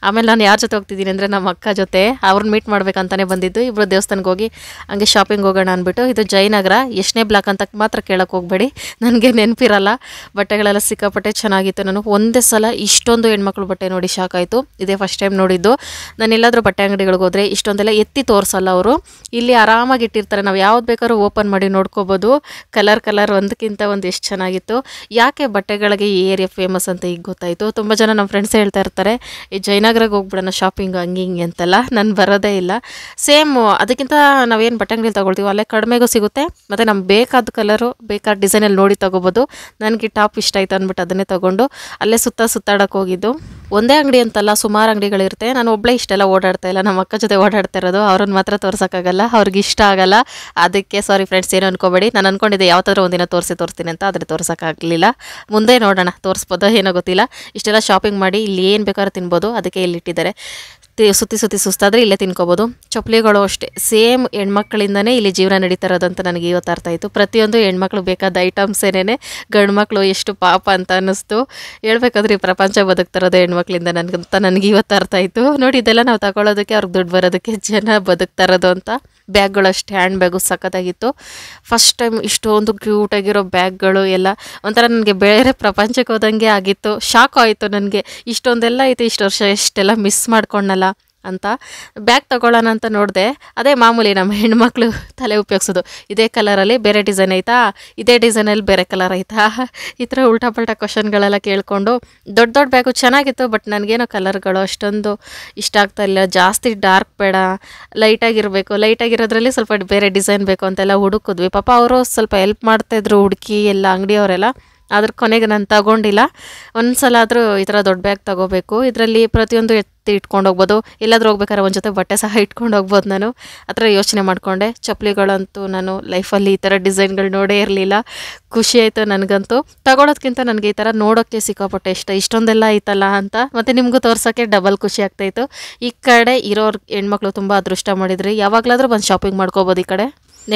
ಆಮೇಲೆ ನಾನು ಯಾರ ಜೊತೆ ಹೋಗ್ತಿದ್ದೀನಿ ಅಂದರೆ ನಮ್ಮ ಅಕ್ಕ ಜೊತೆ. ಅವ್ರನ್ನ ಮೀಟ್ ಮಾಡ್ಬೇಕಂತಾನೆ ಬಂದಿದ್ದು. ಇಬ್ಬರು ದೇವಸ್ಥಾನಕ್ಕೆ ಹೋಗಿ ಹಂಗೆ ಶಾಪಿಂಗ್ ಹೋಗೋಣ ಅಂದ್ಬಿಟ್ಟು. ಇದು ಜಯನಗರ, ಎಷ್ಟನೇ ಬ್ಲಾಕ್ ಅಂತ ಮಾತ್ರ ಕೇಳೋಕ್ಕೆ ಹೋಗಬೇಡಿ, ನನಗೆ ನೆನಪಿರಲ್ಲ. ಬಟ್ಟೆಗಳೆಲ್ಲ ಸಿಕ್ಕಾಪಟ್ಟೆ ಚೆನ್ನಾಗಿತ್ತು. ನಾನು ಒಂದೇ ಸಲ ಇಷ್ಟೊಂದು ಹೆಣ್ಮಕ್ಳು ಬಟ್ಟೆ ನೋಡಿ ಶಾಕ್ ಆಯಿತು. ಇದೇ ಫಸ್ಟ್ ಟೈಮ್ ನೋಡಿದ್ದು. ನಾನು ಎಲ್ಲಾದರೂ ಬಟ್ಟೆ ಅಂಗಡಿಗಳಿಗೆ ಹೋದರೆ ಇಷ್ಟೊಂದೆಲ್ಲ ಎತ್ತಿ ತೋರಿಸಲ್ಲ ಅವರು. ಇಲ್ಲಿ ಆರಾಮಾಗಿ ಇಟ್ಟಿರ್ತಾರೆ, ನಾವು ಯಾವ್ದು ಬೇಕಾದ್ರೂ ಓಪನ್ ಮಾಡಿ ನೋಡ್ಕೋಬೋದು. ಕಲರ್ ಒಂದಕ್ಕಿಂತ ಒಂದು ಎಷ್ಟು ಚೆನ್ನಾಗಿತ್ತು. ಯಾಕೆ ಬಟ್ಟೆಗಳಿಗೆ ಈ ಏರಿಯಾ ಫೇಮಸ್ ಅಂತ ಈಗ ಗೊತ್ತಾಯಿತು. ತುಂಬ ಜನ ನಮ್ಮ ಫ್ರೆಂಡ್ಸ್ ಹೇಳ್ತಾ ಇರ್ತಾರೆ, ಈ ಜಯನಗರ ಹೋಗ್ಬಿಡೋಣ ಶಾಪಿಂಗ್ ಹಂಗೆ ಹಿಂಗೆ ಅಂತೆಲ್ಲ. ನಾನು ಬರೋದೇ ಇಲ್ಲ. ಸೇಮ್ ಅದಕ್ಕಿಂತ ನಾವೇನು ಬಟ್ಟೆ ಅಂಗಡಿಯಲ್ಲಿ ತೊಗೊಳ್ತೀವೋ ಅಲ್ಲೇ ಕಡಿಮೆಗೂ ಸಿಗುತ್ತೆ. ಮತ್ತು ನಮ್ಗೆ ಬೇಕಾದ ಕಲರು ಬೇಕಾದ ಡಿಸೈನಲ್ಲಿ ನೋಡಿ ತೊಗೋಬೋದು. ನನಗೆ ಟಾಪ್ ಇಷ್ಟ ಆಯಿತು ಅಂದ್ಬಿಟ್ಟು ಅದನ್ನೇ ತೊಗೊಂಡು ಅಲ್ಲೇ ಸುತ್ತಾಡಕ್ಕೆ ಹೋಗಿದ್ದು. ಒಂದೇ ಅಂಗಡಿ ಅಂತಲ್ಲ, ಸುಮಾರು ಅಂಗಡಿಗಳಿರುತ್ತೆ. ನಾನು ಒಬ್ಬಳೇ ಇಷ್ಟೆಲ್ಲ ಓಡಾಡ್ತಾ ಇಲ್ಲ, ನಮ್ಮ ಅಕ್ಕ ಜೊತೆ ಓಡಾಡ್ತಾ ಇರೋದು. ಅವ್ರನ್ನ ಮಾತ್ರ ತೋರ್ಸೋಕ್ಕಾಗಲ್ಲ, ಅವ್ರಿಗೆ ಇಷ್ಟ ಆಗಲ್ಲ. ಅದಕ್ಕೆ ಸಾರಿ ಫ್ರೆಂಡ್ಸ್, ಏನು ಅನ್ಕೋಬೇಡಿ. ನಾನು ಅಂದ್ಕೊಂಡಿದ್ದೆ ಯಾವತ್ತಾದ್ರೂ ಒಂದಿನ ತೋರಿಸ್ತೀನಿ ಅಂತ, ಆದರೆ ತೋರ್ಸೋಕ್ಕಾಗಲಿಲ್ಲ. ಮುಂದೆ ನೋಡೋಣ, ತೋರಿಸ್ಬೋದೋ ಏನೋ ಗೊತ್ತಿಲ್ಲ. ಇಷ್ಟೆಲ್ಲ ಶಾಪಿಂಗ್ ಮಾಡಿ ಇಲ್ಲಿ ಏನು ಬೇಕಾದ್ರೂ ತಿನ್ಬೋದು, ಅದಕ್ಕೆ ಇಲ್ಲಿಟ್ಟಿದ್ದಾರೆ. ಸುತ್ತಿ ಸುಸ್ತಾದರೆ ಇಲ್ಲೇ ತಿನ್ಕೋಬೋದು. ಚಪ್ಪಲಿಗಳು ಅಷ್ಟೇ ಸೇಮ್ ಹೆಣ್ಮಕ್ಳಿಂದನೇ ಇಲ್ಲಿ ಜೀವನ ನಡೀತಾ ಇರೋದಂತ ನನಗೆ ಇವತ್ತು ಅರ್ಥ ಆಯಿತು. ಪ್ರತಿಯೊಂದು ಹೆಣ್ಮಕ್ಳು ಬೇಕಾದ ಐಟಮ್ಸೇನೇ ಗಂಡು ಮಕ್ಕಳು ಎಷ್ಟು ಪಾಪ ಅಂತ ಅನ್ನಿಸ್ತು. ಹೇಳ್ಬೇಕಾದ್ರೆ ಈ ಪ್ರಪಂಚ ಬದುಕ್ತಿರೋದು ಹೆಣ್ಮಕ್ಳಿಂದ ನನಗೆ ಇವತ್ತು ಅರ್ಥ ಆಯಿತು. ನೋಡಿ ಇದೆಲ್ಲ ನಾವು ತಗೊಳ್ಳೋದಕ್ಕೆ ಅವ್ರಿಗೆ ದುಡ್ಡು ಬರೋದಕ್ಕೆ ಜನ ಬದುಕ್ತಾ ಇರೋದು ಅಂತ. ಬ್ಯಾಗ್ಗಳು ಅಷ್ಟೇ, ಹ್ಯಾಂಡ್ ಬ್ಯಾಗು ಸಖತ್ತಾಗಿತ್ತು. ಫಸ್ಟ್ ಟೈಮ್ ಇಷ್ಟೊಂದು ಕ್ಯೂಟಾಗಿರೋ ಬ್ಯಾಗ್ಗಳು ಎಲ್ಲ ಒಂಥರ ನನಗೆ ಬೇರೆ ಪ್ರಪಂಚಕ್ಕೆ ಹೋದಂಗೆ ಆಗಿತ್ತು. ಶಾಕ್ ಆಯಿತು ನನಗೆ, ಇಷ್ಟೊಂದೆಲ್ಲ ಐತೆ, ಇಷ್ಟು ವರ್ಷ ಎಷ್ಟೆಲ್ಲ ಮಿಸ್ ಮಾಡ್ಕೊಂಡಲ್ಲ ಅಂತ. ಬ್ಯಾಗ್ ತೊಗೊಳ್ಳೋಣ ಅಂತ ನೋಡಿದೆ, ಅದೇ ಮಾಮೂಲಿ ನಮ್ಮ ಹೆಣ್ಮಕ್ಳು ತಲೆ ಉಪಯೋಗಿಸೋದು, ಇದೇ ಕಲರಲ್ಲಿ ಬೇರೆ ಡಿಸೈನ್ ಐತಾ, ಇದೇ ಡಿಸೈನಲ್ಲಿ ಬೇರೆ ಕಲರ್ ಐತಾ, ಈ ಥರ ಉಲ್ಟಾ ಪಲ್ಟಾ ಕ್ವಶನ್ಗಳೆಲ್ಲ ಕೇಳಿಕೊಂಡು. ದೊಡ್ಡ ಬ್ಯಾಗು ಚೆನ್ನಾಗಿತ್ತು, ಬಟ್ ನನಗೇನೋ ಕಲರ್ಗಳು ಅಷ್ಟೊಂದು ಇಷ್ಟ ಆಗ್ತಾ ಇಲ್ಲ. ಜಾಸ್ತಿ ಡಾರ್ಕ್ ಬೇಡ, ಲೈಟಾಗಿರೋದ್ರಲ್ಲಿ ಸ್ವಲ್ಪ ಬೇರೆ ಡಿಸೈನ್ ಬೇಕು ಅಂತೆಲ್ಲ ಹುಡುಕಿದ್ವಿ. ಪಾಪ ಅವರು ಸ್ವಲ್ಪ ಹೆಲ್ಪ್ ಮಾಡ್ತಾಯಿದ್ರು ಹುಡುಕಿ ಎಲ್ಲ ಅಂಗಡಿಯವರೆಲ್ಲ. ಅದ್ರ ಕೊನೆಗೆ ನಾನು ತಗೊಂಡಿಲ್ಲ. ಒಂದು ಸಲ ಆದರೂ ಈ ಥರ ದೊಡ್ಡ ಬ್ಯಾಗ್ ತೊಗೋಬೇಕು. ಇದರಲ್ಲಿ ಪ್ರತಿಯೊಂದು ಎತ್ತಿ ಇಟ್ಕೊಂಡು ಹೋಗ್ಬೋದು. ಎಲ್ಲಾದರೂ ಹೋಗ್ಬೇಕಾದ್ರೆ ಒಂದು ಜೊತೆ ಬಟ್ಟೆ ಸಹ ಇಟ್ಕೊಂಡು ಹೋಗ್ಬೋದು. ನಾನು ಆ ಥರ ಯೋಚನೆ ಮಾಡಿಕೊಂಡೆ. ಚಪ್ಪಲಿಗಳಂತೂ ನಾನು ಲೈಫಲ್ಲಿ ಈ ಥರ ಡಿಸೈನ್ಗಳು ನೋಡೇ ಇರಲಿಲ್ಲ. ಖುಷಿ ಆಯಿತು ನನಗಂತೂ. ತಗೊಳ್ಳೋದ್ಕಿಂತ ನನಗೆ ಈ ಥರ ನೋಡೋಕ್ಕೆ ಸಿಕ್ಕಾಪಟ್ಟೆ ಇಷ್ಟ, ಇಷ್ಟೊಂದೆಲ್ಲ ಐತಲ್ಲ ಅಂತ. ಮತ್ತು ನಿಮಗೂ ತೋರ್ಸೋಕ್ಕೆ ಡಬಲ್ ಖುಷಿ ಆಗ್ತಾಯಿತ್ತು. ಈ ಕಡೆ ಇರೋರು ಹೆಣ್ಮಕ್ಳು ತುಂಬ ಅದೃಷ್ಟ ಮಾಡಿದ್ರಿ, ಯಾವಾಗಲಾದರೂ ಬಂದು ಶಾಪಿಂಗ್ ಮಾಡ್ಕೋಬೋದು ಈ ಕಡೆ.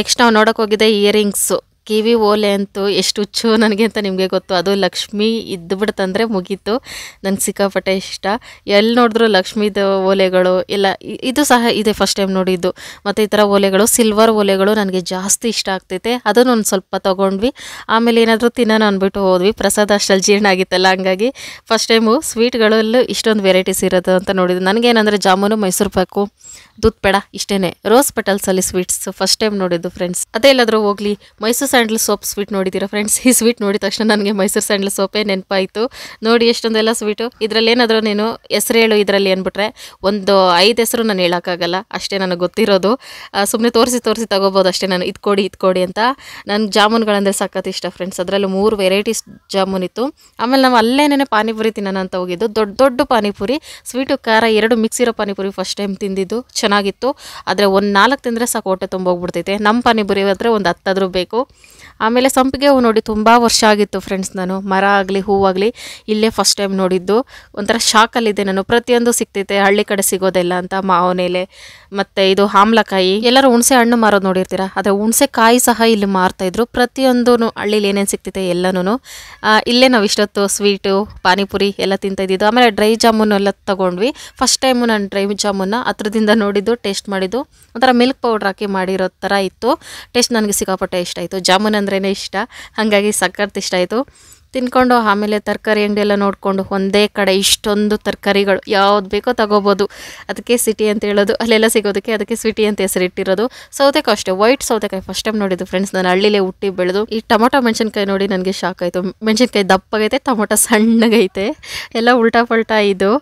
ನೆಕ್ಸ್ಟ್ ನಾವು ನೋಡೋಕೆ ಹೋಗಿದ್ದೆ ಇಯರಿಂಗ್ಸು. ಕಿವಿ ಓಲೆ ಅಂತೂ ಎಷ್ಟು ಹುಚ್ಚು ನನಗೆ ಅಂತ ನಿಮಗೆ ಗೊತ್ತು. ಅದು ಲಕ್ಷ್ಮಿ ಇದ್ದು ಬಿಡ್ತಂದರೆ ಮುಗೀತು. ನನಗೆ ಸಿಕ್ಕಾಪಟ್ಟೆ ಇಷ್ಟ. ಎಲ್ಲಿ ನೋಡಿದ್ರು ಲಕ್ಷ್ಮೀದು ಓಲೆಗಳು ಎಲ್ಲ. ಇದು ಸಹ ಇದೆ ಫಸ್ಟ್ ಟೈಮ್ ನೋಡಿದ್ದು. ಮತ್ತು ಈ ಥರ ಓಲೆಗಳು, ಸಿಲ್ವರ್ ಓಲೆಗಳು ನನಗೆ ಜಾಸ್ತಿ ಇಷ್ಟ ಆಗ್ತೈತೆ. ಅದನ್ನು ಒಂದು ಸ್ವಲ್ಪ ತೊಗೊಂಡ್ವಿ. ಆಮೇಲೆ ಏನಾದರೂ ತಿನ್ನೋಣ ಅಂದ್ಬಿಟ್ಟು ಹೋದ್ವಿ. ಪ್ರಸಾದ ಅಷ್ಟಲ್ಲಿ ಜೀರ್ಣ ಆಗಿತ್ತಲ್ಲ, ಹಂಗಾಗಿ ಫಸ್ಟ್ ಟೈಮು ಸ್ವೀಟ್ಗಳಲ್ಲೂ ಇಷ್ಟೊಂದು ವೆರೈಟೀಸ್ ಇರೋದು ಅಂತ ನೋಡಿದ್ದು. ನನಗೇನಂದರೆ ಜಾಮೂನು, ಮೈಸೂರು ಪಾಕು, ದೂದ್ ಪೇಡ ಇಷ್ಟೇ. ರೋಸ್ ಪೆಟಲ್ಸಲ್ಲಿ ಸ್ವೀಟ್ಸ್ ಫಸ್ಟ್ ಟೈಮ್ ನೋಡಿದ್ದು ಫ್ರೆಂಡ್ಸ್. ಅದೇ ಎಲ್ಲಾದರೂ ಹೋಗಲಿ, ಮೈಸೂರು ಸ್ಯಾಂಡಲ್ ಸೋಪ್ ಸ್ವೀಟ್ ನೋಡಿದ್ದೀರಾ ಫ್ರೆಂಡ್ಸ್? ಈ ಸ್ವೀಟ್ ನೋಡಿದ ತಕ್ಷಣ ನನಗೆ ಮೈಸೂರು ಸ್ಯಾಂಡಲ್ ಸೋಪೇ ನೆನಪಾಯಿತು. ನೋಡಿ ಎಷ್ಟೊಂದೆಲ್ಲ ಸ್ವೀಟು. ಇದರಲ್ಲಿ ಏನಾದರೂ ನೀನು ಹೆಸರು ಹೇಳು ಇದರಲ್ಲಿ ಅಂದ್ಬಿಟ್ರೆ ಒಂದು 5 ಹೆಸರು ನಾನು ಹೇಳೋಕ್ಕಾಗಲ್ಲ, ಅಷ್ಟೇ ನನಗೆ ಗೊತ್ತಿರೋದು. ಸುಮ್ಮನೆ ತೋರಿಸಿ ತಗೋಬೋದು ಅಷ್ಟೇ. ನಾನು ಇದು ಕೊಡಿ ಅಂತ. ನನಗೆ ಜಾಮೂನ್ಗಳಂದರೆ ಸಖತ್ ಇಷ್ಟ ಫ್ರೆಂಡ್ಸ್. ಅದರಲ್ಲೂ 3 ವೆರೈಟೀಸ್ ಜಾಮೂನ್ ಇತ್ತು. ಆಮೇಲೆ ನಾವು ಅಲ್ಲೇನೇ ಪಾನಿಪುರಿ ತಿನ್ನೋಣ ಅಂತ ಹೋಗಿದ್ದು. ದೊಡ್ಡ ಪಾನಿಪುರಿ, ಸ್ವೀಟು ಖಾರ 2 ಮಿಕ್ಸ್ ಇರೋ ಪಾನಿಪುರಿ ಫಸ್ಟ್ ಟೈಮ್ ತಿಂದಿದ್ದು. ಚೆನ್ನಾಗಿತ್ತು. ಆದರೆ ಒಂದು 4 ತಿಂದರೆ ಸಾಕು ಹೊಟ್ಟೆ ತುಂಬೋಗ್ಬಿಡ್ತೈತೆ. ನಮ್ಮ ಪಾನಿಪುರಿ ಆದರೆ ಒಂದು 10 ಆದರೂ ಬೇಕು. ಆಮೇಲೆ ಸಂಪಿಗೆ ಹೂವು ನೋಡಿ ತುಂಬ ವರ್ಷ ಆಗಿತ್ತು ಫ್ರೆಂಡ್ಸ್. ನಾನು ಮರ ಆಗಲಿ ಹೂವಾಗಲಿ ಇಲ್ಲೇ ಫಸ್ಟ್ ಟೈಮ್ ನೋಡಿದ್ದು. ಒಂಥರ ಶಾಕಲ್ಲಿದ್ದೆ ನಾನು. ಪ್ರತಿಯೊಂದು ಸಿಗ್ತೈತೆ, ಹಳ್ಳಿ ಕಡೆ ಸಿಗೋದಿಲ್ಲ ಅಂತ. ಮಾವಿನ ಎಲೆ ಮತ್ತು ಇದು ಆಮ್ಲಕಾಯಿ. ಎಲ್ಲರೂ ಹುಣಸೆ ಹಣ್ಣು ಮಾರೋದು ನೋಡಿರ್ತೀರ, ಆದರೆ ಹುಣಸೆ ಕಾಯಿ ಸಹ ಇಲ್ಲಿ ಮಾರ್ತಾಯಿದ್ರು. ಪ್ರತಿಯೊಂದು ಹಳ್ಳಿಲಿ ಏನೇನು ಸಿಗ್ತೈತೆ ಎಲ್ಲನೂ ಇಲ್ಲೇ ನಾವು ಇಷ್ಟೊತ್ತು ಸ್ವೀಟು ಪಾನಿಪುರಿ ಎಲ್ಲ ತಿಂತಾಯಿದ್ದು. ಆಮೇಲೆ ಡ್ರೈ ಜಾಮೂನು ಎಲ್ಲ ತೊಗೊಂಡ್ವಿ. ಫಸ್ಟ್ ಟೈಮು ನಾನು ಡ್ರೈ ಜಾಮೂನ್ನ ಹತ್ರದಿಂದ ನೋಡಿದ್ದು, ಟೇಸ್ಟ್ ಮಾಡಿದ್ದು. ಒಂಥರ ಮಿಲ್ಕ್ ಪೌಡ್ರ್ ಹಾಕಿ ಮಾಡಿರೋ ಥರ ಇತ್ತು. ಟೇಸ್ಟ್ ನನಗೆ ಸಿಕ್ಕಾಪಟ್ಟೆ ಇಷ್ಟ ಆಯಿತು. ಜಾಮೂನ್ ಅಂದ್ರೇ ಇಷ್ಟ, ಹಾಗಾಗಿ ಸಖತ್ ಇಷ್ಟ ಆಯಿತು. ತಿನ್ಕೊಂಡು ಆಮೇಲೆ ತರಕಾರಿ ಅಂಗಡಿ ಎಲ್ಲ ನೋಡಿಕೊಂಡು ಒಂದೇ ಕಡೆ ಇಷ್ಟೊಂದು ತರಕಾರಿಗಳು ಯಾವ್ದು ಬೇಕೋ ತಗೋಬೋದು. ಅದಕ್ಕೆ ಸಿಟಿ ಅಂತ ಹೇಳೋದು, ಅಲ್ಲೆಲ್ಲ ಸಿಗೋದಕ್ಕೆ ಅದಕ್ಕೆ ಸಿಟಿ ಅಂತ ಹೆಸರಿಟ್ಟಿರೋದು. ಸೌತೆಕಾಯಿ ಅಷ್ಟೇ, ವೈಟ್ ಸೌತೆಕಾಯಿ ಫಸ್ಟ್ ಟೈಮ್ ನೋಡಿದ್ದು ಫ್ರೆಂಡ್ಸ್. ನಾನು ಹಳ್ಳಿಲೇ ಹುಟ್ಟಿ ಬೆಳೆದು. ಈ ಟೊಮೊಟೊ ಮೆಣಸಿನ್ಕಾಯಿ ನೋಡಿ ನನಗೆ ಶಾಕ್ ಆಯಿತು. ಮೆಣಸಿನ್ಕಾಯಿ ದಪ್ಪಗೈತೆ, ಟೊಮೊಟೊ ಸಣ್ಣಗೈತೆ, ಎಲ್ಲ ಉಲ್ಟಾ ಪಲ್ಟಾ. ಇದು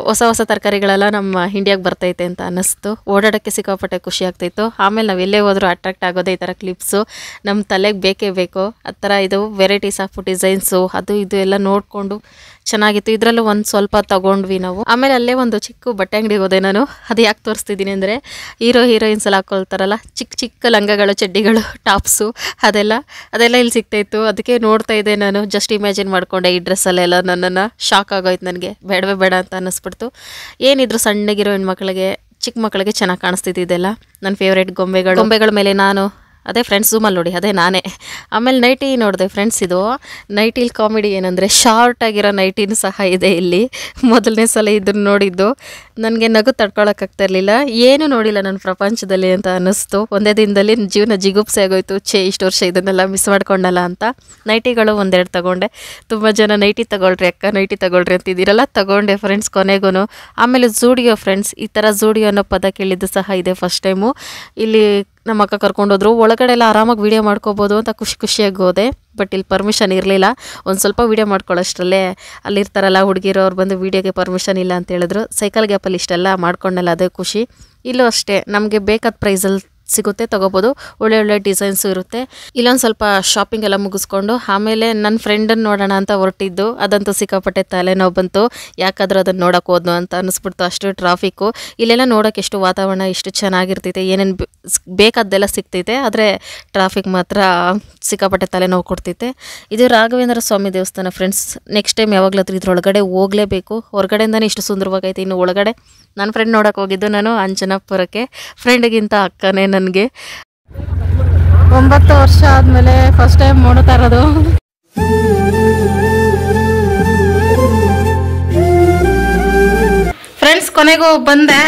ಹೊಸ ತರಕಾರಿಗಳೆಲ್ಲ ನಮ್ಮ ಇಂಡಿಯಾಗೆ ಬರ್ತೈತೆ ಅಂತ ಅನ್ನಿಸ್ತು. ಓಡಾಡೋಕ್ಕೆ ಸಿಕ್ಕಾಪಟ್ಟೆ ಖುಷಿ ಆಗ್ತಾಯಿತ್ತು. ಆಮೇಲೆ ನಾವು ಎಲ್ಲೇ ಹೋದರೂ ಅಟ್ರಾಕ್ಟ್ ಆಗೋದೇ ಈ ಥರ ಕ್ಲಿಪ್ಸು ನಮ್ಮ ತಲೆಗೆ ಬೇಕೇ ಬೇಕು. ಆ ಥರ ಇದು ವೆರೈಟೀಸ್ ಆಫ್ ಡಿಸೈನ್ಸು ಅದು ಇದು ಎಲ್ಲ ನೋಡಿಕೊಂಡು ಚೆನ್ನಾಗಿತ್ತು. ಇದರಲ್ಲೂ ಒಂದು ಸ್ವಲ್ಪ ತೊಗೊಂಡ್ವಿ ನಾವು. ಆಮೇಲೆ ಅಲ್ಲೇ ಒಂದು ಚಿಕ್ಕ ಬಟ್ಟೆ ಅಂಗಡಿಗೆ ಹೋದೆ ನಾನು. ಅದು ಯಾಕೆ ತೋರಿಸ್ತಿದ್ದೀನಿ ಅಂದರೆ, ಹೀರೋಯಿನ್ಸ್ ಎಲ್ಲ ಹಾಕ್ಕೊಳ್ತಾರಲ್ಲ ಚಿಕ್ಕ ಲಂಗಗಳು, ಚಡ್ಡಿಗಳು, ಟಾಪ್ಸು ಅದೆಲ್ಲ ಇಲ್ಲಿ ಸಿಗ್ತಾಯಿತ್ತು. ಅದಕ್ಕೆ ನೋಡ್ತಾ ಇದ್ದೆ ನಾನು. ಜಸ್ಟ್ ಇಮ್ಯಾಜಿನ್ ಮಾಡ್ಕೊಂಡೆ ಈ ಡ್ರೆಸ್ಸಲ್ಲೆಲ್ಲ. ನನ್ನನ್ನು ಶಾಕ್ ಆಗೋಯ್ತು. ನನಗೆ ಬೇಡ ಅಂತ ಅನ್ನಿಸ್ಬಿಡ್ತು. ಏನಿದ್ರು ಸಣ್ಣಗಿರೋ ಹೆಣ್ಮಕ್ಳಿಗೆ, ಚಿಕ್ಕ ಮಕ್ಕಳಿಗೆ ಚೆನ್ನಾಗಿ ಕಾಣಿಸ್ತಿತ್ತು ಇದೆಲ್ಲ. ನನ್ನ ಫೇವ್ರೇಟ್ ಗೊಂಬೆಗಳ ಮೇಲೆ ನಾನು ಅದೇ ಫ್ರೆಂಡ್ಸ್ ಝೂಮಲ್ಲಿ ನೋಡಿ ಅದೇ ನಾನೇ. ಆಮೇಲೆ ನೈಟಿ ನೋಡಿದೆ ಫ್ರೆಂಡ್ಸ್. ಇದು ನೈಟಿಲಿ ಕಾಮಿಡಿ ಏನಂದರೆ ಶಾರ್ಟ್ ಆಗಿರೋ ನೈಟಿನೂ ಸಹ ಇದೆ ಇಲ್ಲಿ. ಮೊದಲನೇ ಸಲ ಇದನ್ನು ನೋಡಿದ್ದು. ನನಗೆ ನಗು ತಡ್ಕೊಳಕ್ಕಾಗ್ತಾ ಇರಲಿಲ್ಲ. ಏನೂ ನೋಡಿಲ್ಲ ನನ್ನ ಪ್ರಪಂಚದಲ್ಲಿ ಅಂತ ಅನ್ನಿಸ್ತು. ಒಂದೇ ದಿನದಲ್ಲಿ ಜೀವನ ಜಿಗುಪ್ಸೆ ಆಗೋಯ್ತು. ಇಷ್ಟು ವರ್ಷ ಇದನ್ನೆಲ್ಲ ಮಿಸ್ ಮಾಡ್ಕೊಂಡಲ್ಲ ಅಂತ. ನೈಟಿಗಳು 1-2 ತಗೊಂಡೆ. ತುಂಬ ಜನ ನೈಟಿ ತಗೊಳ್ರಿ ಅಕ್ಕ, ನೈಟಿ ತಗೊಳ್ರಿ ಅಂತಿದ್ದೀರಲ್ಲ, ತಗೊಂಡೆ ಫ್ರೆಂಡ್ಸ್ ಕೊನೆಗೂ. ಆಮೇಲೆ ಝೂಡಿಯೋ ಫ್ರೆಂಡ್ಸ್, ಈ ಥರ ಝೂಡಿಯೋ ಅನ್ನೋ ಪದ ಕೇಳಿದ್ದು ಸಹ ಇದೆ ಫಸ್ಟ್ ಟೈಮು. ಇಲ್ಲಿ ನಮ್ಮ ಅಕ್ಕ ಕರ್ಕೊಂಡೋದ್ರು. ಒಳಗಡೆ ಎಲ್ಲ ಆರಾಮಾಗಿ ವೀಡಿಯೋ ಮಾಡ್ಕೋಬೋದು ಅಂತ ಖುಷಿಯಾಗಿ ಹೋದೆ. ಬಟ್ ಇಲ್ಲಿ ಪರ್ಮಿಷನ್ ಇರಲಿಲ್ಲ. ಒಂದು ಸ್ವಲ್ಪ ವೀಡಿಯೋ ಮಾಡ್ಕೊಳ್ಳೋಷ್ಟರಲ್ಲೇ ಅಲ್ಲಿರ್ತಾರಲ್ಲ ಹುಡುಗಿರು, ಅವ್ರು ಬಂದು ವೀಡಿಯೋಗೆ ಪರ್ಮಿಷನ್ ಇಲ್ಲ ಅಂತ ಹೇಳಿದ್ರು. ಸೈಕಲ್ ಗ್ಯಾಪಲ್ಲಿ ಇಷ್ಟೆಲ್ಲ ಮಾಡ್ಕೊಂಡಲ್ಲ, ಅದೇ ಖುಷಿ. ಇಲ್ಲೂ ಅಷ್ಟೇ ನಮಗೆ ಬೇಕಾದ ಪ್ರೈಸಲ್ಲಿ ಸಿಗುತ್ತೆ, ತಗೋಬೋದು. ಒಳ್ಳೆ ಡಿಸೈನ್ಸು ಇರುತ್ತೆ. ಇಲ್ಲೊಂದು ಸ್ವಲ್ಪ ಶಾಪಿಂಗ್ ಎಲ್ಲ ಮುಗಿಸ್ಕೊಂಡು ಆಮೇಲೆ ನನ್ನ ಫ್ರೆಂಡನ್ನು ನೋಡೋಣ ಅಂತ ಹೊರಟಿದ್ದು. ಅದಂತೂ ಸಿಕ್ಕಾಪಟ್ಟೆ ತಲೆನೋವು ಬಂತು. ಯಾಕಾದ್ರೂ ಅದನ್ನು ನೋಡೋಕೆ ಹೋದ್ನು ಅಂತ ಅನ್ನಿಸ್ಬಿಡ್ತು. ಅಷ್ಟು ಟ್ರಾಫಿಕ್ಕು. ಇಲ್ಲೆಲ್ಲ ನೋಡೋಕೆ ಎಷ್ಟು ವಾತಾವರಣ ಎಷ್ಟು ಚೆನ್ನಾಗಿರ್ತೈತೆ, ಏನೇನು ಬೇಕಾದ್ದೆಲ್ಲ ಸಿಗ್ತೈತೆ. ಆದರೆ ಟ್ರಾಫಿಕ್ ಮಾತ್ರ ಸಿಕ್ಕಾಪಟ್ಟೆ ತಲೆನೋವು ಕೊಡ್ತೈತೆ. ಇದು ರಾಘವೇಂದ್ರ ಸ್ವಾಮಿ ದೇವಸ್ಥಾನ ಫ್ರೆಂಡ್ಸ್. ನೆಕ್ಸ್ಟ್ ಟೈಮ್ ಯಾವಾಗಲಾದ್ರೂ ಇದ್ರೊಳಗಡೆ ಹೋಗಲೇಬೇಕು. ಹೊರಗಡೆಯಿಂದನೇ ಇಷ್ಟು ಸುಂದರವಾಗೈತೆ, ಇನ್ನು ಒಳಗಡೆ ನನ್ನ ಫ್ರೆಂಡ್ ನೋಡೋಕೆ ಹೋಗಿದ್ದು ನಾನು ಅಂಜನಾಪುರಕ್ಕೆ. ಫ್ರೆಂಡ್ಗಿಂತ ಅಕ್ಕನೇ ನನಗೆ. 9 ವರ್ಷ ಆದಮೇಲೆ ಫಸ್ಟ್ ಟೈಮ್ ನೋಡ್ತಾ ಇರೋದು. ಫ್ರೆಂಡ್ಸ್ ಕೊನೆಗೂ ಬಂದೆ.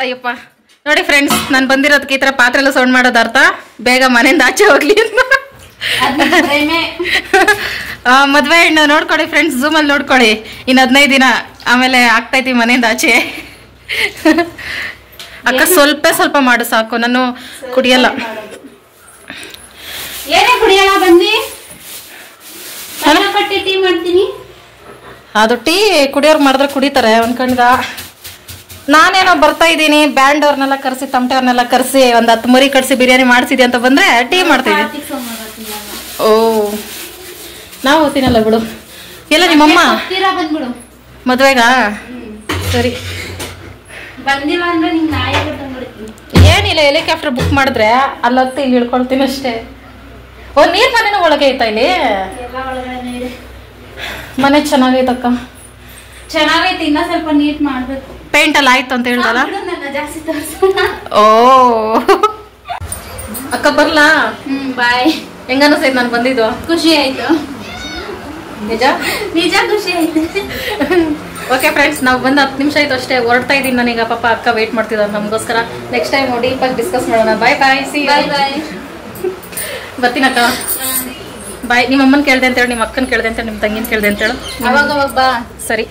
ಅಯ್ಯಪ್ಪ ನೋಡಿ ಫ್ರೆಂಡ್ಸ್, ನಾನು ಬಂದಿರೋದಕ್ಕೆ ಈ ಥರ ಪಾತ್ರೆ ಎಲ್ಲ ಸೌಂಡ್ ಮಾಡೋದು ಅರ್ಥ ಬೇಗ ಮನೆಯಿಂದ ಆಚೆ ಹೋಗ್ಲಿ ಅಂತ. ಮದುವೆ ಹೆಣ್ಣು ನೋಡ್ಕೊಳ್ಳಿ ಫ್ರೆಂಡ್ಸ್, ಝೂಮಲ್ಲಿ ನೋಡ್ಕೊಳ್ಳಿ. ಇನ್ನು 15 ದಿನ ಆಮೇಲೆ ಆಗ್ತೈತಿ ಮನೆಯಿಂದ ಆಚೆ. ಅಕ್ಕ ಸ್ವಲ್ಪ ಮಾಡು ಸಾಕು, ನಾನು ಕುಡಿಯಲ್ಲ. ಏನೇ ಕುಡಿಯಲ್ಲ ಬಂದಿ ಟೀ ಮಾಡ್ತೀನಿ. ಅದು ಟೀ ಕುಡಿಯೋರು ಮಾಡಿದ್ರೆ ಕುಡಿತಾರೆ ಅನ್ಕಂಡ್ಗ. ನಾನೇನೋ ಬರ್ತಾ ಇದ್ದೀನಿ, ಬ್ಯಾಂಡ್ ಅವ್ರನ್ನೆಲ್ಲ ಕರೆಸಿ ತಮಟೆ ಅವ್ರನ್ನೆಲ್ಲ ಕರೆಸಿ ಒಂದು 10 ಮರಿ ಕಟ್ಸಿ ಬಿರಿಯಾನಿ ಮಾಡಿಸಿದೆ ಅಂತ ಬಂದ್ರೆ ಟೀ ಮಾಡ್ತೀವಿ. ಓ ನಾವು ಓದ್ತೀನಲ್ಲ ಬಿಡು. ಎಲ್ಲ ನಿಮ್ಮಮ್ಮ ಬಂದ್ಬಿಡು ಮದ್ವೆಗಾ? ಸರಿ ಬಂದಿಲ್ಲ ಅಂದ್ರೆ ನಿಂಗೆ ನಾಯಿ ಬಂದ್ಬಿಡ್ತೀನಿ. ಏನಿಲ್ಲ, ಹೆಲಿಕಾಪ್ಟರ್ ಬುಕ್ ಮಾಡಿದ್ರೆ ಅಲ್ಲೊತ್ತು ಇಲ್ಲಿ ಇಳ್ಕೊಳ್ತೀನಿ ಅಷ್ಟೇ. ಓ ನೀರ್ ಮನೆನೂ ಒಳಗೆ ಐತಾ ಇಲ್ಲಿ? ಮನೆ ಚೆನ್ನಾಗೈತಕ್ಕ. ಚೆನ್ನಾಗೈತಿ, ಇನ್ನ ಸ್ವಲ್ಪ ನೀಟ್ ಮಾಡ್ಬೇಕು. ಪೇಂಟ್ ಎಲ್ಲ ಆಯ್ತು ಅಂತ ಹೇಳಿದಲ್ಲ. ಜಾಸ್ತಿ ಓ ಅಕ್ಕ ಬರ್ಲಾ? ಬಾಯ್. ಹೆಂಗ ಅನಿಸ್ತೈತೆ ನಾನು ಬಂದಿದ್ದು? ಖುಷಿ ಆಯ್ತು. ನಿಜ ಖುಷಿ ಆಯ್ತು. ಓಕೆ ಫ್ರೆಂಡ್ಸ್, ನಾವು ಬಂದು 10 ನಿಮಿಷ ಆಯ್ತು ಅಷ್ಟೇ. ಹೊರಡ್ತಾ ಇದ್ದೀನಿ ನಾನೀಗ. ಪಾಪ ಅಕ್ಕ ವೇಟ್ ಮಾಡ್ತಿದ್ದಾರೆ ನಮಗೋಸ್ಕರ. ನೆಕ್ಸ್ಟ್ ಟೈಮ್ ಡೀಪಾಗಿ ಡಿಸ್ಕಸ್ ಮಾಡೋಣ. ಬಾಯ್ ಬಾಯ್. ಸಿ ಬಾಯ್ ಬಾಯ್. ಬರ್ತೀನಕ್ಕ. ಬಾಯ್. ನಿಮ್ಮ ಅಮ್ಮನ ಕೇಳಿದೆ ಅಂತೇಳಿ, ನಿಮ್ಮ ಅಕ್ಕನ ಕೇಳಿದೆ ಅಂತೇಳಿ, ನಿಮ್ಮ ತಂಗಿನ ಕೇಳಿದೆ ಅಂತೇಳು. ಅವಾಗ ಬಾ. ಸರಿ.